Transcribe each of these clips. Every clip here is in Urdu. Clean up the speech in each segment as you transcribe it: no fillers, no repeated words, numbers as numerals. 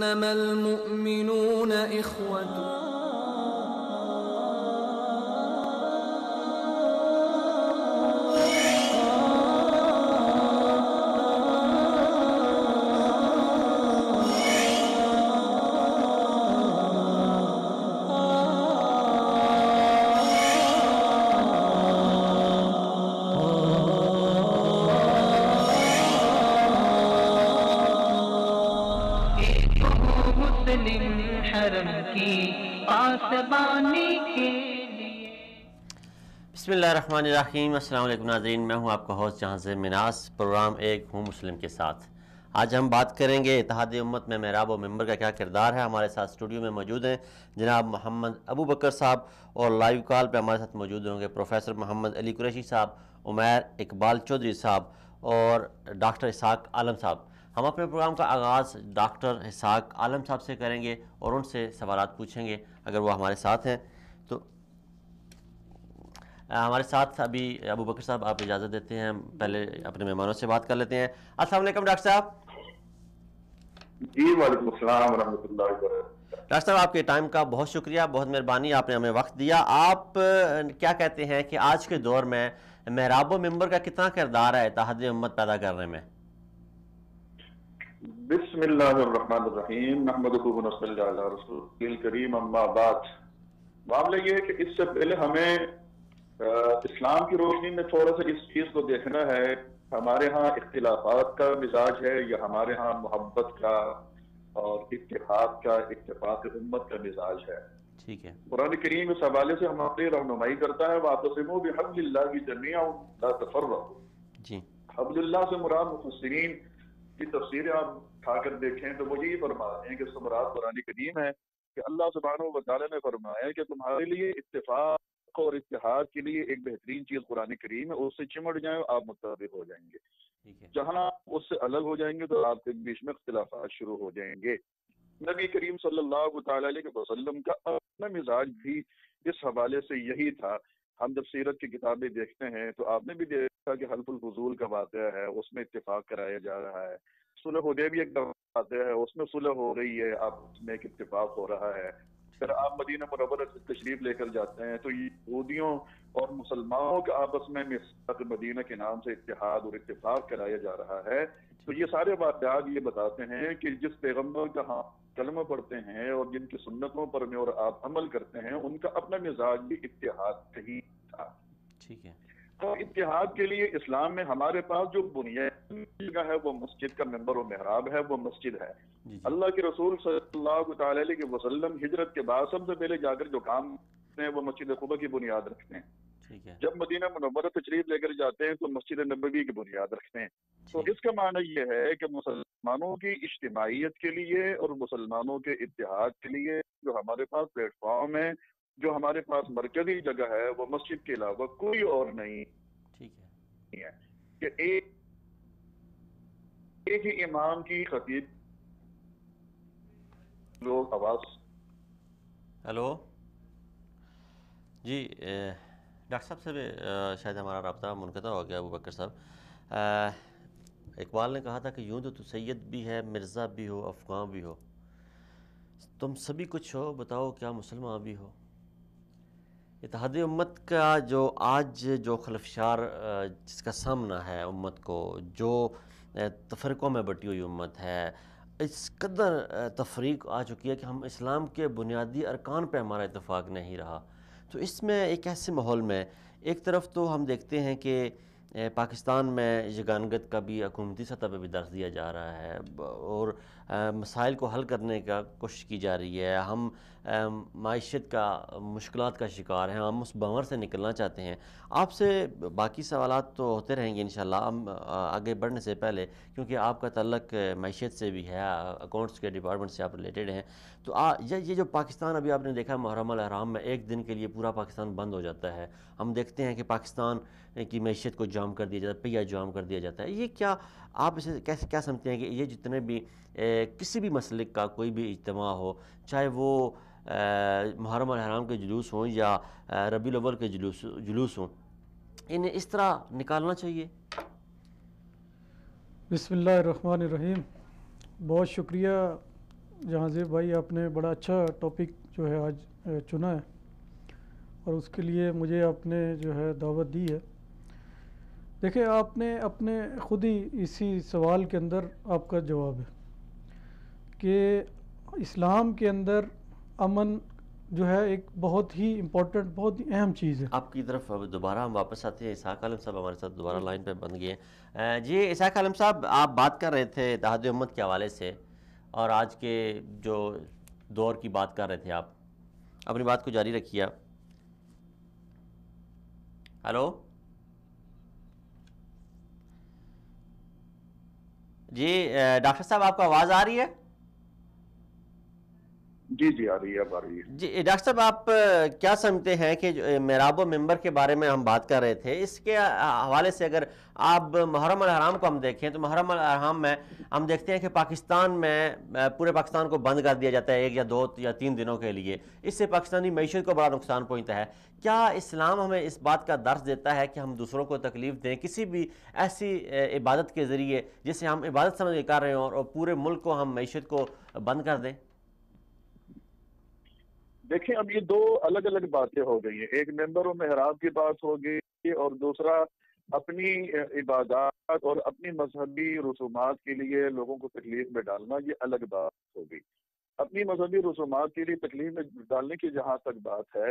إنما المؤمنون إخوة. بسم اللہ الرحمن الرحیم. السلام علیکم ناظرین، میں ہوں آپ کا ہوسٹ جہاں سے مناس. پروگرام ایک ہوں مسلم کے ساتھ. آج ہم بات کریں گے اتحاد امت میں محراب و ممبر کا کیا کردار ہے. ہمارے ساتھ اسٹوڈیو میں موجود ہیں جناب محمد ابو بکر صاحب، اور لائیو کال پہ ہمارے ساتھ موجود ہوں گے پروفیسر محمد علی قریشی صاحب، عمیر اقبال چودھری صاحب اور ڈاکٹر اسحاق عالم صاحب. ہم اپنے پروگرام کا آغاز ڈاکٹر اسحاق عالم صاحب سے کریں گے اور ان سے سوالات پوچھیں گے اگر وہ ہمارے ساتھ ہیں. تو ہمارے ساتھ ابھی ابو بکر صاحب آپ اجازت دیتے ہیں پہلے اپنے مہمانوں سے بات کر لیتے ہیں. السلام علیکم ڈاکٹر صاحب. جی وعلیکم السلام ورحمۃ اللہ وبرکاتہ. ڈاکٹر صاحب آپ کے ٹائم کا بہت شکریہ، بہت مہربانی، آپ نے ہمیں وقت دیا. آپ کیا کہتے ہیں کہ آج کے دور میں محراب و ممبر کا کتنا کردار ہے اتحاد امت پیدا کرنے میں؟ بسم اللہ الرحمن الرحیم، نحمدہ و نصلی علی رسول الکریم، اما بعد. معاملہ یہ ہے کہ اس سے پہلے ہمیں اسلام کی روشنی میں تھوڑا سا اس چیز کو دیکھنا ہے. ہمارے ہاں اختلافات کا مزاج ہے یا ہمارے ہاں محبت کا اور اتحاد کا، اتفاق امت کا مزاج ہے؟ ٹھیک ہے. قرآن کریم اس حوالے سے ہماری رہنمائی کرتا ہے، وَاعْتَصِمُوا بِحَبْلِ اللَّهِ جَمِيعًا لَا تَفَرَّقُوا. جی. حبل اللہ سے مراد مفسرین کی تفسیریں آپ اٹھا کر دیکھیں تو وہ یہی فرماتے ہیں کہ اس سے مراد قرآن کریم ہے کہ اللہ سبحانہ و تعالیٰ نے فرمایا کہ تمہارے لیے اتفاق اور اتحاد کے لیے ایک بہترین چیز قرآن کریم ہے، اس سے چمٹ جائیں آپ متفق ہو جائیں گے. جہاں اس سے الگ ہو جائیں گے تو آپ کے بیچ میں اختلافات شروع ہو جائیں گے. نبی کریم صلی اللہ تعالیٰ علیہ وسلم کا اپنا مزاج بھی اس حوالے سے یہی تھا. ہم جب سیرت کی کتابیں دیکھتے ہیں تو آپ نے بھی دیکھا کہ حلف الفضول کا واقعہ ہے، اس میں اتفاق کرایا جا رہا ہے. صلح حدیبیہ کا واقعہ ہے، اس میں صلح ہو رہی ہے، آپس میں ایک اتفاق ہو رہا ہے. پھر آپ مدینہ منورہ سے تشریف لے کر جاتے ہیں تو یہودیوں اور مسلمانوں کے آپس میں میثاق مدینہ کے نام سے اتحاد اور اتفاق کرایا جا رہا ہے. تو یہ سارے واقعات یہ بتاتے ہیں کہ جس پیغمبر کا ہم کلمہ پڑھتے ہیں اور جن کی سنتوں پر میں اور آپ عمل کرتے ہیں ان کا اپنا مزاج بھی اتحاد کا ہی تھا. ٹھیک ہے. تو اتحاد کے لیے اسلام میں ہمارے پاس جو بنیادی جگہ ہے وہ مسجد کا ممبر و محراب ہے، وہ مسجد ہے. اللہ کے رسول صلی اللہ تعالی علیہ وسلم ہجرت کے بعد سب سے پہلے جا کر جو کام کرتے ہیں وہ مسجد قباء کی بنیاد رکھتے ہیں. جب مدینہ منورہ تشریف لے کر جاتے ہیں تو مسجد نبوی کی بنیاد رکھتے ہیں. تو اس کا معنی یہ ہے کہ مسلمانوں کی اجتماعیت کے لیے اور مسلمانوں کے اتحاد کے لیے جو ہمارے پاس پلیٹ فارم ہے، جو ہمارے پاس مرکزی جگہ ہے، وہ مسجد کے علاوہ کوئی اور نہیں. ٹھیک ہے کہ ایک ہی امام کی خطیب لوگ آواز. ہلو جی ڈاکٹر صاحب سے شاید ہمارا رابطہ منقطع ہو گیا. ابو بکر صاحب، اقبال نے کہا تھا کہ یوں تو سید بھی ہے، مرزا بھی ہو، افغان بھی ہو، تم سبھی کچھ ہو، بتاؤ کیا مسلمان بھی ہو. اتحاد امت کا جو آج جو خلفشار جس کا سامنا ہے امت کو، جو تفرقوں میں بٹی ہوئی امت ہے، اس قدر تفریق آ چکی ہے کہ ہم اسلام کے بنیادی ارکان پہ ہمارا اتفاق نہیں رہا. تو اس میں ایک ایسے ماحول میں ایک طرف تو ہم دیکھتے ہیں کہ پاکستان میں یگانگت کا بھی حکومتی سطح پہ بھی درس دیا جا رہا ہے اور مسائل کو حل کرنے کا کوشش کی جا رہی ہے. ہم معیشت کا مشکلات کا شکار ہیں، ہم اس بھنور سے نکلنا چاہتے ہیں. آپ سے باقی سوالات تو ہوتے رہیں گے انشاءاللہ. ہم آگے بڑھنے سے پہلے، کیونکہ آپ کا تعلق معیشت سے بھی ہے، اکاؤنٹس کے ڈپارٹمنٹ سے آپ ریلیٹڈ ہیں، تو یہ جو پاکستان ابھی آپ نے دیکھا محرم الاحرام میں ایک دن کے لیے پورا پاکستان بند ہو جاتا ہے. ہم دیکھتے ہیں کہ پاکستان کی معیشت کو جام کر دیا جاتا ہے، پہیہ جام کر دیا جاتا ہے. یہ کیا آپ اسے کیسے کیا سمجھتے ہیں کہ یہ جتنے بھی کسی بھی مسلک کا کوئی بھی اجتماع ہو، چاہے وہ محرم الحرام کے جلوس ہوں یا ربیع الاول کے جلوس ہوں، انہیں اس طرح نکالنا چاہیے؟ بسم اللہ الرحمن الرحیم. بہت شکریہ جہانزیب بھائی، آپ نے بڑا اچھا ٹاپک جو ہے آج چنا ہے، اور اس کے لیے مجھے آپ نے جو ہے دعوت دی ہے۔ دیکھیں، آپ نے اپنے خود ہی اسی سوال کے اندر آپ کا جواب ہے کہ اسلام کے اندر امن جو ہے ایک بہت ہی امپورٹنٹ، بہت ہی اہم چیز ہے۔ آپ کی طرف دوبارہ ہم واپس آتے ہیں۔ اسحاق عالم صاحب ہمارے ساتھ دوبارہ لائن پہ بن گئے ہیں۔ جی اسحاق عالم صاحب، آپ بات کر رہے تھے اتحاد امت کے حوالے سے، اور آج کے جو دور کی بات کر رہے تھے، آپ اپنی بات کو جاری رکھیے۔ آپ ہلو جی ڈاکٹر صاحب، آپ کو آواز آ رہی ہے؟ جی جی آ رہی ہے، اب آ رہی ہے۔ جی ڈاکٹر صاحب، آپ کیا سمجھتے ہیں کہ محراب و منبر کے بارے میں ہم بات کر رہے تھے، اس کے حوالے سے اگر آپ محرم الحرام کو ہم دیکھیں تو محرم الحرام میں ہم دیکھتے ہیں کہ پاکستان میں پورے پاکستان کو بند کر دیا جاتا ہے 1 یا 2 یا 3 دنوں کے لیے، اس سے پاکستانی معیشت کو بڑا نقصان پہنچتا ہے۔ کیا اسلام ہمیں اس بات کا درس دیتا ہے کہ ہم دوسروں کو تکلیف دیں کسی بھی ایسی عبادت کے ذریعے جسے ہم عبادت سمجھ کے کر رہے ہوں، اور پورے ملک کو ہم معیشت کو بند کر دیں؟ دیکھیں، اب یہ دو الگ الگ باتیں ہو گئی ہیں۔ ایک منبر و محراب کی بات ہو گئی، اور دوسرا اپنی عبادات اور اپنی مذہبی رسومات کے لیے لوگوں کو تکلیف میں ڈالنا، یہ الگ بات ہو گئی۔ اپنی مذہبی رسومات کے لیے تکلیف میں ڈالنے کی جہاں تک بات ہے،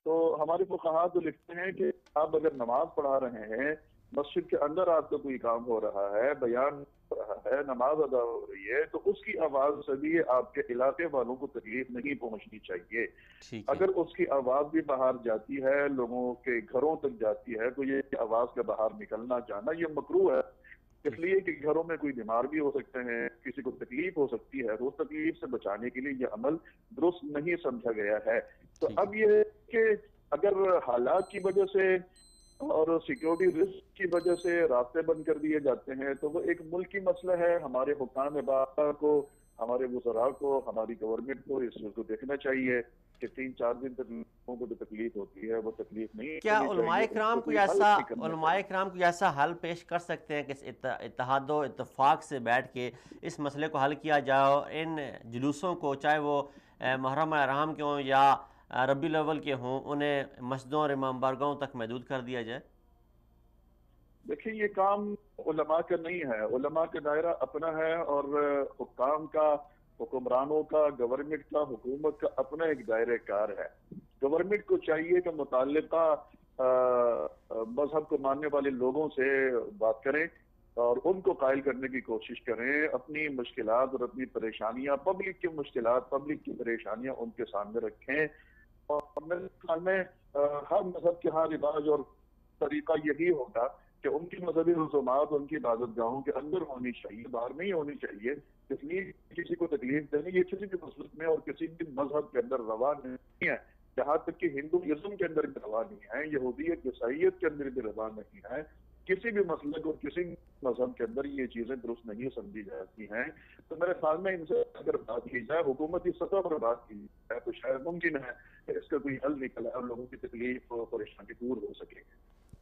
تو ہمارے فقہاء تو لکھتے ہیں کہ آپ اگر نماز پڑھا رہے ہیں، مسجد کے اندر آپ کا کوئی کام ہو رہا ہے، بیان ہو رہا ہے، نماز ادا ہو رہی ہے، تو اس کی آواز سے بھی آپ کے علاقے والوں کو تکلیف نہیں پہنچنی چاہیے۔ اگر اس کی آواز بھی باہر جاتی ہے، لوگوں کے گھروں تک جاتی ہے، تو یہ آواز کا باہر نکلنا جانا یہ مکروہ ہے، اس لیے کہ گھروں میں کوئی بیمار بھی ہو سکتے ہیں، کسی کو تکلیف ہو سکتی ہے، تو اس تکلیف سے بچانے کے لیے یہ عمل درست نہیں سمجھا گیا ہے۔ تو اب یہ ہے کہ اگر حالات کی وجہ سے اور سیکیورٹی رسک کی وجہ سے راستے بند کر دیے جاتے ہیں، تو وہ ایک ملکی مسئلہ ہے۔ ہمارے حکام بالا کو، ہمارے وزراء کو، ہماری گورنمنٹ کو اس چیز کو دیکھنا چاہیے کہ 3-4 دن تک لوگوں کو جو تکلیف ہوتی ہے وہ تکلیف نہیں کیا ہونی علماء چاہیے، اس کرام کو کوئی کوئی حل ایسا نکلنا علماء چاہیے۔ کرام کوئی ایسا حل پیش کر سکتے ہیں کہ اتحاد و اتفاق سے بیٹھ کے اس مسئلے کو حل کیا جائے، ان جلوسوں کو، چاہے وہ محرم الحرام کے ہوں یا ربیع الاول کے ہوں، انہیں مسجدوں اور امام بارگاہوں تک محدود کر دیا جائے؟ دیکھیں، یہ کام علماء کا نہیں ہے، علماء کا دائرہ اپنا ہے، اور حکام کا، حکمرانوں کا، گورنمنٹ کا، حکومت کا اپنا ایک دائرہ کار ہے۔ گورنمنٹ کو چاہیے کہ متعلقہ مذہب کو ماننے والے لوگوں سے بات کریں اور ان کو قائل کرنے کی کوشش کریں، اپنی مشکلات اور اپنی پریشانیاں، پبلک کی مشکلات، پبلک کی پریشانیاں ان کے سامنے رکھیں، اور میرے خیال میں ہر مذہب کے ہاں رواج اور طریقہ یہی ہوگا کہ ان کی مذہبی رسومات ان کی عبادت گاہوں کے اندر ہونی چاہیے، باہر نہیں ہونی چاہیے، اس لیے کسی کو تکلیف دینے یہ کسی بھی مسلک میں اور کسی بھی مذہب کے اندر روا نہیں ہے، جہاں تک کہ ہندوازم کے اندر بھی روا نہیں ہے، یہودیت عیسائیت کے اندر بھی روا نہیں ہے، کسی بھی مسلک اور کسی بھی مذہب کے اندر یہ چیزیں درست نہیں سمجھی جاتی ہیں۔ تو میرے خیال میں ان سے اگر بات کی جائے، حکومتی سطح پر بات کی جائے، تو شاید ممکن ہے کہ اس کا کوئی حل نکلا اور لوگوں کی تکلیف اور پریشانی دور ہو سکے۔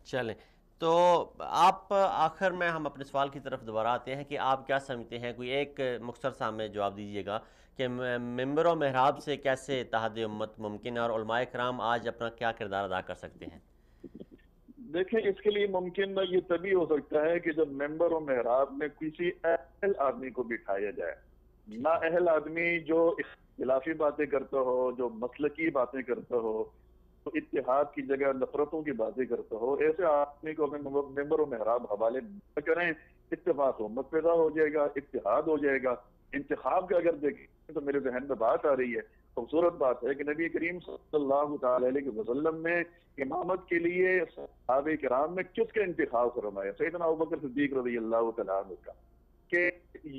چلیں، تو آپ آخر میں ہم اپنے سوال کی طرف دوبارہ آتے ہیں کہ آپ کیا سمجھتے ہیں، کوئی ایک مختصر سا ہمیں جواب دیجیے گا کہ منبر و محراب سے کیسے اتحاد امت ممکن ہے، اور علماء کرام آج اپنا کیا کردار ادا کر سکتے ہیں؟ دیکھیں، اس کے لیے ممکن یہ تبھی ہو سکتا ہے کہ جب ممبر و محراب میں کسی اہل آدمی کو بٹھایا جائے۔ نا اہل آدمی جو اختلافی باتیں کرتا ہو، جو مسلکی باتیں کرتا ہو، تو اتحاد کی جگہ نفرتوں کی باتیں کرتا ہو، ایسے آدمی کو اپنے ممبر و محراب حوالے نہ کریں، اتفاق امت پیدا ہو جائے گا، اتحاد ہو جائے گا۔ انتخاب کا اگر دیکھیں تو میرے ذہن میں بات آ رہی ہے، خوبصورت بات ہے کہ نبی کریم صلی اللہ تعالی علیہ وسلم نے امامت کے لیے صحابہ کرام میں کس کا انتخاب فرمایا؟ سیدنا ابوبکر صدیق رضی اللہ تعالیٰ عنہ کا، کہ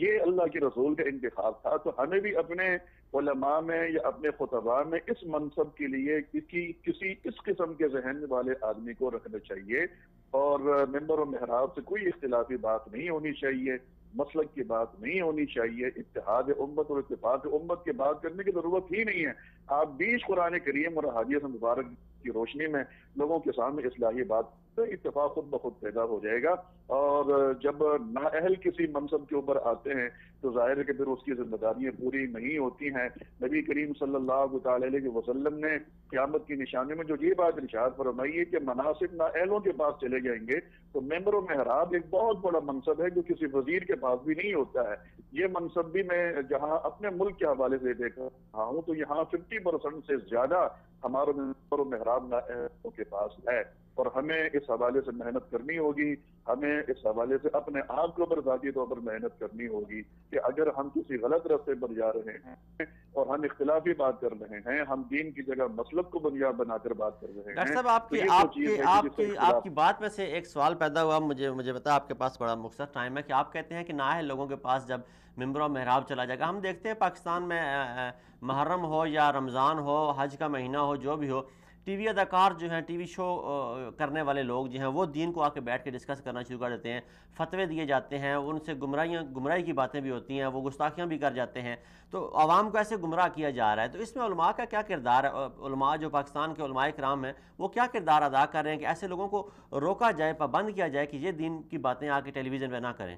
یہ اللہ کے رسول کا انتخاب تھا۔ تو ہمیں بھی اپنے علماء میں یا اپنے خطباء میں اس منصب کے لیے کسی اس قسم کے ذہن والے آدمی کو رکھنا چاہیے، اور ممبر و محراب سے کوئی اختلافی بات نہیں ہونی چاہیے، مسلک کی بات نہیں ہونی چاہیے، اتحاد امت اور اتفاق امت کی بات کرنے کی ضرورت ہی نہیں ہے۔ آپ 20 قرآن کریم اور احادیث مبارک کی روشنی میں لوگوں کے سامنے اصلاحی بات اتفاق خود بخود پیدا ہو جائے گا. اور جب نااہل کسی منصب کے اوپر آتے ہیں تو ظاہر ہے کہ پھر اس کی ذمہ داریاں پوری نہیں ہوتی ہیں. نبی کریم صلی اللہ تعالی علیہ وسلم نے قیامت کی نشانی میں جو یہ بات ارشاد فرمائی ہے کہ مناصب نااہلوں کے پاس چلے جائیں گے تو ممبر و محراب ایک بہت بڑا منصب ہے جو کسی وزیر کے پاس بھی نہیں ہوتا ہے. یہ منصب بھی میں جہاں اپنے ملک کے حوالے سے دیکھ رہا ہوں تو یہاں 50% سے زیادہ ہمارے ممبر و محراب نااہلوں کے پاس ہے. اور ہمیں اس حوالے سے محنت کرنی ہوگی, ہمیں اس حوالے سے اپنے آپ کے اوپر ذاتی طور پر محنت کرنی ہوگی کہ اگر ہم کسی غلط راستے پر جا رہے ہیں اور ہم اختلافی بات کر رہے ہیں, ہم دین کی جگہ مسلک کو بنیاد بنا کر بات کر رہے ہیں. ڈاکٹر صاحب آپ کی بات میں سے ایک سوال پیدا ہوا, مجھے بتا, آپ کے پاس بڑا مختصر ٹائم ہے, کہ آپ کہتے ہیں کہ نااہل لوگوں کے پاس جب ممبر و محراب چلا جائے گا. ہم دیکھتے ہیں پاکستان میں محرم ہو یا رمضان ہو, حج کا مہینہ ہو, جو بھی ہو, ٹی وی اداکار جو ہیں, ٹی وی شو کرنے والے لوگ جو ہیں, وہ دین کو آ کے بیٹھ کے ڈسکس کرنا شروع کر دیتے ہیں, فتوے دیے جاتے ہیں, ان سے گمراہی کی باتیں بھی ہوتی ہیں, وہ گستاخیاں بھی کر جاتے ہیں, تو عوام کو ایسے گمراہ کیا جا رہا ہے. تو اس میں علماء کا کیا کردار ہے؟ علماء جو پاکستان کے علماء کرام ہیں وہ کیا کردار ادا کر رہے ہیں کہ ایسے لوگوں کو روکا جائے, پابند کیا جائے کہ یہ دین کی باتیں آ کے ٹیلی ویژن پہ نہ کریں؟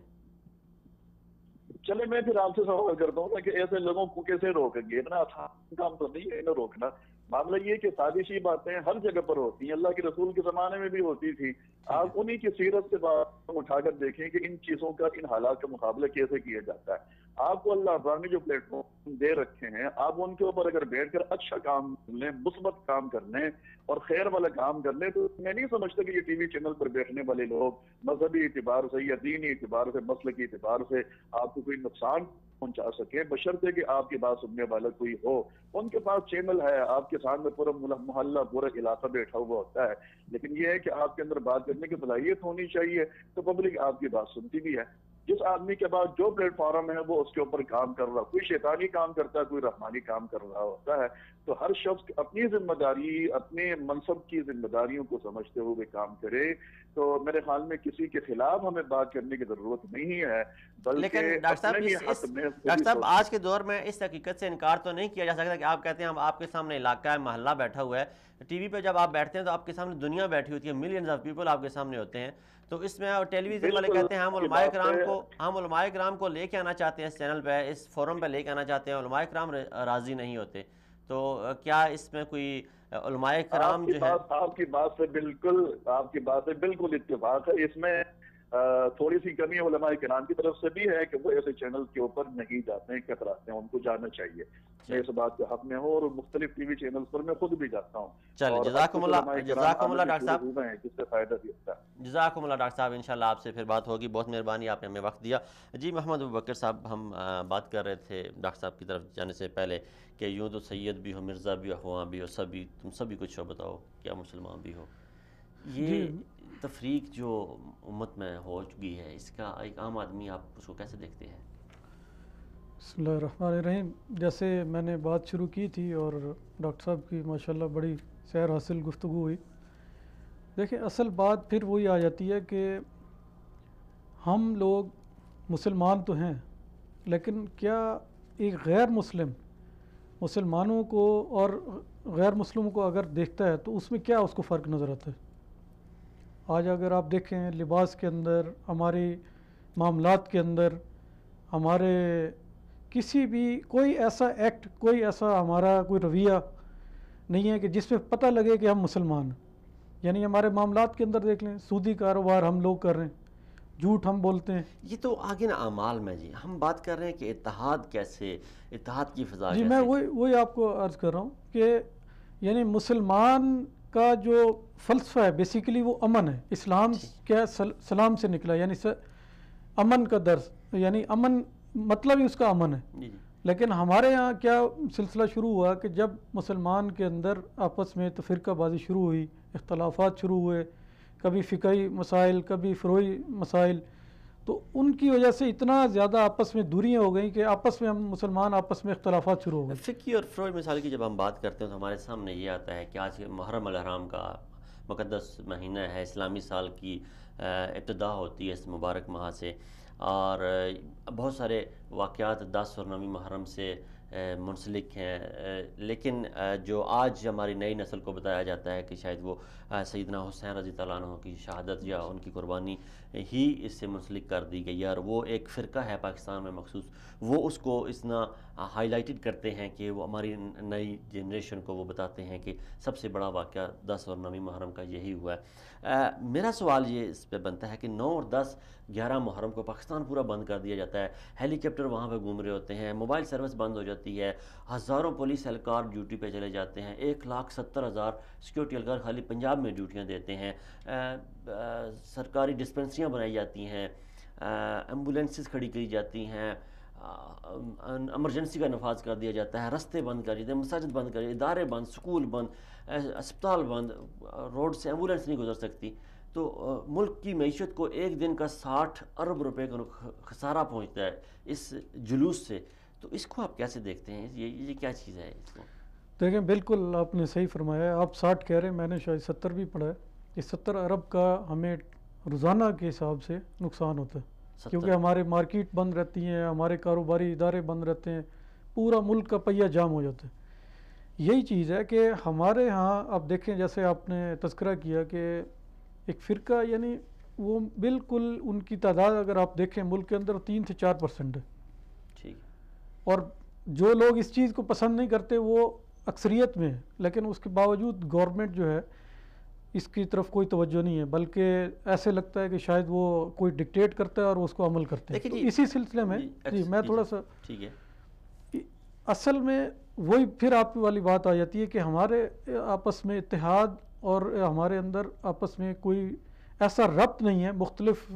چلے میں پھر آپ سے سوال کرتا ہوں کہ ایسے لوگوں کو کیسے روکیں گے؟ اتنا آسان کام تو نہیں ہے انہیں روکنا. معاملہ یہ کہ سازشی باتیں ہر جگہ پر ہوتی ہیں, اللہ کے رسول کے زمانے میں بھی ہوتی تھی. آپ انہی کی سیرت سے بات اٹھا کر دیکھیں کہ ان چیزوں کا, ان حالات کا مقابلہ کیسے کیا جاتا ہے. آپ کو اللہ تعالیٰ نے جو پلیٹ فارم دے رکھے ہیں, آپ ان کے اوپر اگر بیٹھ کر اچھا کام کر لیں, مثبت کام کر لیں اور خیر والا کام کر لیں, تو میں نہیں سمجھتا کہ یہ ٹی وی چینل پر بیٹھنے والے لوگ مذہبی اعتبار سے یا دینی اعتبار سے, مسلکی اعتبار سے آپ کو کوئی نقصان پہنچا سکے, بشرطے کہ آپ کی بات سننے والا کوئی ہو. ان کے پاس چینل ہے, آپ کے سامنے پورا محلہ, پورا علاقہ بیٹھا ہوا ہوتا ہے, لیکن یہ ہے کہ آپ کے اندر بات کرنے کی صلاحیت ہونی چاہیے تو پبلک آپ کی بات سنتی بھی ہے. جس آدمی کے پاس جو پلیٹ فارم ہے وہ اس کے اوپر کام کر رہا, کوئی شیطانی کام کرتا ہے, کوئی رحمانی کام کر رہا ہوتا ہے. تو ہر شخص اپنی ذمہ داری, اپنے منصب کی ذمہ داریوں کو سمجھتے ہوئے کام کرے. تو میرے خیال میں کسی کے خلاف ہمیں بات کرنے کی ضرورت نہیں ہے, بلکہ ڈاکٹر صاحب آج کے دور میں اس حقیقت سے انکار تو نہیں کیا جا سکتا کہ آپ کہتے ہیں آپ کے سامنے علاقہ ہے, محلہ بیٹھا ہوا ہے, ٹی وی پہ جب آپ بیٹھتے ہیں تو آپ کے سامنے دنیا بیٹھی ہوتی ہے, ملینز آف پیپل آپ کے سامنے ہوتے ہیں. تو اس میں ٹیلی ویژن والے کہتے ہیں ہم علماء کرام کو لے کے آنا چاہتے ہیں اس چینل پہ, اس فورم پہ لے کے آنا چاہتے ہیں, علماء کرام راضی نہیں ہوتے. تو کیا اس میں کوئی علماء کرام جو ہے, آپ کی بات سے بالکل اتفاق ہے. اس میں تھوڑی سی کمی علماء کرام کی طرف سے بھی ہے کہ وہ ایسے چینل کے اوپر نہیں جاتے ہیں, کتراتے ہیں, ان کو جانا چاہیے. میں اس بات کے حق میں ہوں اور مختلف ٹی وی چینلز پر میں خود بھی جاتا ہوں. چلیں, جزاکم اللہ ڈاکٹر صاحب, جس سے فائدہ بھی ہوتا ہے. جزاکم اللہ ڈاکٹر صاحب, انشاءاللہ آپ سے پھر بات ہوگی. بہت مہربانی, آپ نے ہمیں وقت دیا. جی محمد ابوبکر صاحب, ہم بات کر رہے تھے ڈاکٹر صاحب کی طرف جانے سے پہلے کہ یوں تو سید بھی ہو, مرزا بھی ہو, اخواں بھی ہو, سبھی, تم سبھی کچھ ہو, بتاؤ کیا مسلمان بھی ہو. یہ تفریق جو امت میں ہو چکی ہے, اس کا ایک عام آدمی آپ اس کو کیسے دیکھتے ہیں؟ بسم اللہ الرحمن الرحیم. جیسے میں نے بات شروع کی تھی اور ڈاکٹر صاحب کی ماشاءاللہ بڑی سیر حاصل گفتگو ہوئی. دیکھیں اصل بات پھر وہی آ جاتی ہے کہ ہم لوگ مسلمان تو ہیں, لیکن کیا ایک غیر مسلم مسلمانوں کو اور غیر مسلموں کو اگر دیکھتا ہے تو اس میں کیا اس کو فرق نظر آتا ہے؟ آج اگر آپ دیکھیں لباس کے اندر, ہماری معاملات کے اندر, ہمارے کسی بھی کوئی ایسا ایکٹ, کوئی ایسا ہمارا کوئی رویہ نہیں ہے کہ جس میں پتہ لگے کہ ہم مسلمان ہیں. یعنی ہمارے معاملات کے اندر دیکھ لیں, سودی کاروبار ہم لوگ کر رہے ہیں, جھوٹ ہم بولتے ہیں. یہ تو آگے نا اعمال میں, جی ہم بات کر رہے ہیں کہ اتحاد کیسے, اتحاد کی فضا جی کیسے. میں وہی آپ کو عرض کر رہا ہوں کہ یعنی مسلمان کا جو فلسفہ ہے بیسیکلی وہ امن ہے. اسلام کیا سلام سے نکلا, یعنی امن کا درس, یعنی امن مطلب ہی اس کا امن ہے. لیکن ہمارے یہاں کیا سلسلہ شروع ہوا کہ جب مسلمان کے اندر آپس میں تفرقہ بازی شروع ہوئی, اختلافات شروع ہوئے, کبھی فقہی مسائل, کبھی فروعی مسائل, تو ان کی وجہ سے اتنا زیادہ آپس میں دوریاں ہو گئیں کہ آپس میں ہم مسلمان آپس میں اختلافات شروع ہو گئے. فقہی اور فروعی مسائل کی جب ہم بات کرتے ہیں تو ہمارے سامنے یہ آتا ہے کہ آج محرم الحرام کا مقدس مہینہ ہے, اسلامی سال کی ابتدا ہوتی ہے اس مبارک ماہ سے, اور بہت سارے واقعات 10 اور 9 محرم سے منسلک ہیں، لیکن جو آج ہماری نئی نسل کو بتایا جاتا ہے کہ شاید وہ سیدنا حسین رضی اللہ عنہ کی شہادت یا ان کی قربانی ہی اس سے منسلک کر دی گئی، اور وہ ایک فرقہ ہے پاکستان میں مخصوص، وہ اس کو اتنا ہائی لائٹڈ کرتے ہیں کہ وہ ہماری نئی جنریشن کو وہ بتاتے ہیں کہ سب سے بڑا واقعہ 10 اور 9 محرم کا یہی ہوا ہے۔ میرا سوال یہ اس پہ بنتا ہے کہ 9 اور 10 11 محرم کو پاکستان پورا بند کر دیا جاتا ہے، ہیلی کاپٹر وہاں پہ گھوم رہے ہوتے ہیں، موبائل سروس بند ہو جاتی ہے، ہزاروں پولیس اہلکار ڈیوٹی پہ چلے جاتے ہیں، 1,70,000 سیکیورٹی اہلکار خالی پنجاب میں ڈیوٹیاں دیتے ہیں، سرکاری ڈسپنسریاں بنائی جاتی ہیں، ایمبولینسز کھڑی کی جاتی ہیں، ایمرجنسی کا نفاذ کر دیا جاتا ہے، رستے بند کر دیتے ہیں، مساجد بند کر دیتے، ادارے بند، سکول بند، اسپتال بند، روڈ سے ایمبولینس نہیں گزر سکتی، تو ملک کی معیشت کو ایک دن کا 60 ارب روپے کا خسارہ پہنچتا ہے اس جلوس سے، تو اس کو آپ کیسے دیکھتے ہیں؟ یہ کیا چیز ہے اس کو؟ دیکھیں بالکل آپ نے صحیح فرمایا ہے، آپ 60 کہہ رہے ہیں، میں نے شاید 70 بھی پڑھا ہے، یہ 70 ارب کا ہمیں روزانہ کے حساب سے نقصان ہوتا ہے، کیونکہ ہمارے مارکیٹ بند رہتی ہیں، ہمارے کاروباری ادارے بند رہتے ہیں، پورا ملک کا پہیہ جام ہو جاتا ہے۔ یہی چیز ہے کہ ہمارے ہاں آپ دیکھیں، جیسے آپ نے تذکرہ کیا کہ ایک فرقہ، یعنی وہ بالکل ان کی تعداد اگر آپ دیکھیں ملک کے اندر 3 سے 4% ہے، ٹھیک، اور جو لوگ اس چیز کو پسند نہیں کرتے وہ اکثریت میں ہے، لیکن اس کے باوجود گورنمنٹ جو ہے اس کی طرف کوئی توجہ نہیں ہے، بلکہ ایسے لگتا ہے کہ شاید وہ کوئی ڈکٹیٹ کرتا ہے اور اس کو عمل کرتے ہیں۔ تو اسی سلسلے میں جی میں تھوڑا سا، ٹھیک ہے، اصل میں وہی پھر آپ والی بات آ جاتی ہے کہ ہمارے آپس میں اتحاد اور ہمارے اندر آپس میں کوئی ایسا ربط نہیں ہے، مختلف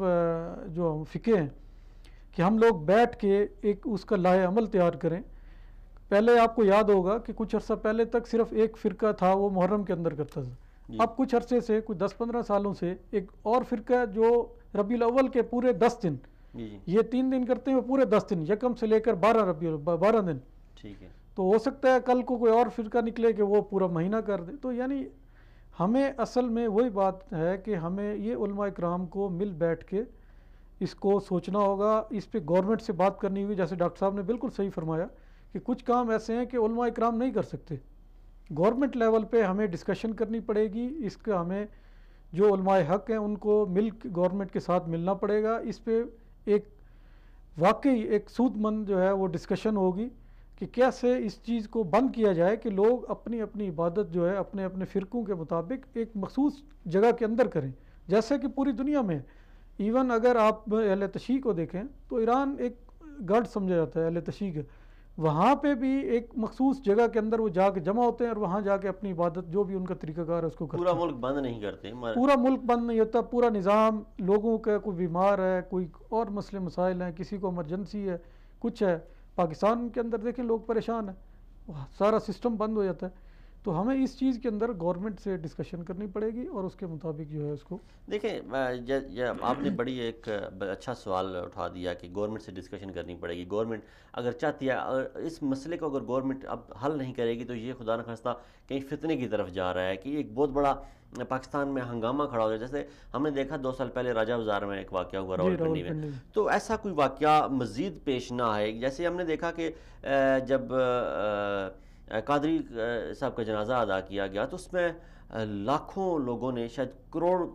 جو فقے ہیں، کہ ہم لوگ بیٹھ کے ایک اس کا لائحہ عمل تیار کریں۔ پہلے آپ کو یاد ہوگا کہ کچھ عرصہ پہلے تک صرف ایک فرقہ تھا، وہ محرم کے اندر کرتا تھا، اب کچھ عرصے سے، کچھ 10-15 سالوں سے ایک اور فرقہ ہے جو ربیع الاول کے پورے 10 دن، یہ 3 دن کرتے ہیں، وہ پورے 10 دن، یکم سے لے کر 12 دن، ٹھیک ہے، تو ہو سکتا ہے کل کو کوئی اور فرقہ نکلے کہ وہ پورا مہینہ کر دے۔ تو یعنی ہمیں اصل میں وہی بات ہے کہ ہمیں یہ علماء اکرام کو مل بیٹھ کے اس کو سوچنا ہوگا، اس پہ گورنمنٹ سے بات کرنی ہوگی، جیسے ڈاکٹر صاحب نے بالکل صحیح فرمایا کہ کچھ کام ایسے ہیں کہ علماء اکرام نہیں کر سکتے، گورنمنٹ لیول پہ ہمیں ڈسکشن کرنی پڑے گی، اس کا ہمیں جو علماء حق ہیں ان کو گورنمنٹ کے ساتھ ملنا پڑے گا، اس پہ ایک واقعی ایک سود مند جو ہے وہ ڈسکشن ہوگی کہ کیسے اس چیز کو بند کیا جائے کہ لوگ اپنی اپنی عبادت جو ہے اپنے اپنے فرقوں کے مطابق ایک مخصوص جگہ کے اندر کریں، جیسے کہ پوری دنیا میں ایون اگر آپ اہل تشیع کو دیکھیں تو ایران ایک گڑھ سمجھا جاتا ہے اہل تشیع کا، وہاں پہ بھی ایک مخصوص جگہ کے اندر وہ جا کے جمع ہوتے ہیں اور وہاں جا کے اپنی عبادت جو بھی ان کا طریقہ کار ہے اس کو کرتے ہیں۔ پورا ملک بند نہیں کرتے، پورا ملک بند نہیں ہوتا، پورا نظام، لوگوں کا کوئی بیمار ہے، کوئی اور مسئلے مسائل ہیں، کسی کو ایمرجنسی ہے، کچھ ہے، پاکستان کے اندر دیکھیں لوگ پریشان ہیں، سارا سسٹم بند ہو جاتا ہے، تو ہمیں اس چیز کے اندر گورنمنٹ سے ڈسکشن کرنی پڑے گی اور اس کے مطابق جو ہے اس کو دیکھیں، آپ نے بڑی ایک اچھا سوال اٹھا دیا کہ گورنمنٹ سے ڈسکشن کرنی پڑے گی، گورنمنٹ اگر چاہتی ہے اس مسئلے کو، اگر گورنمنٹ اب حل نہیں کرے گی تو یہ خدا نخواستہ کہیں فتنے کی طرف جا رہا ہے کہ ایک بہت بڑا پاکستان میں ہنگامہ کھڑا ہو جائے، جیسے ہم نے دیکھا 2 سال پہلے راجہ بازار میں ایک واقعہ ہوا راولپنڈی میں، تو ایسا کوئی واقعہ مزید پیش نہ آئے۔ جیسے ہم نے دیکھا کہ جب قادری صاحب کا جنازہ ادا کیا گیا تو اس میں لاکھوں لوگوں نے، شاید کروڑ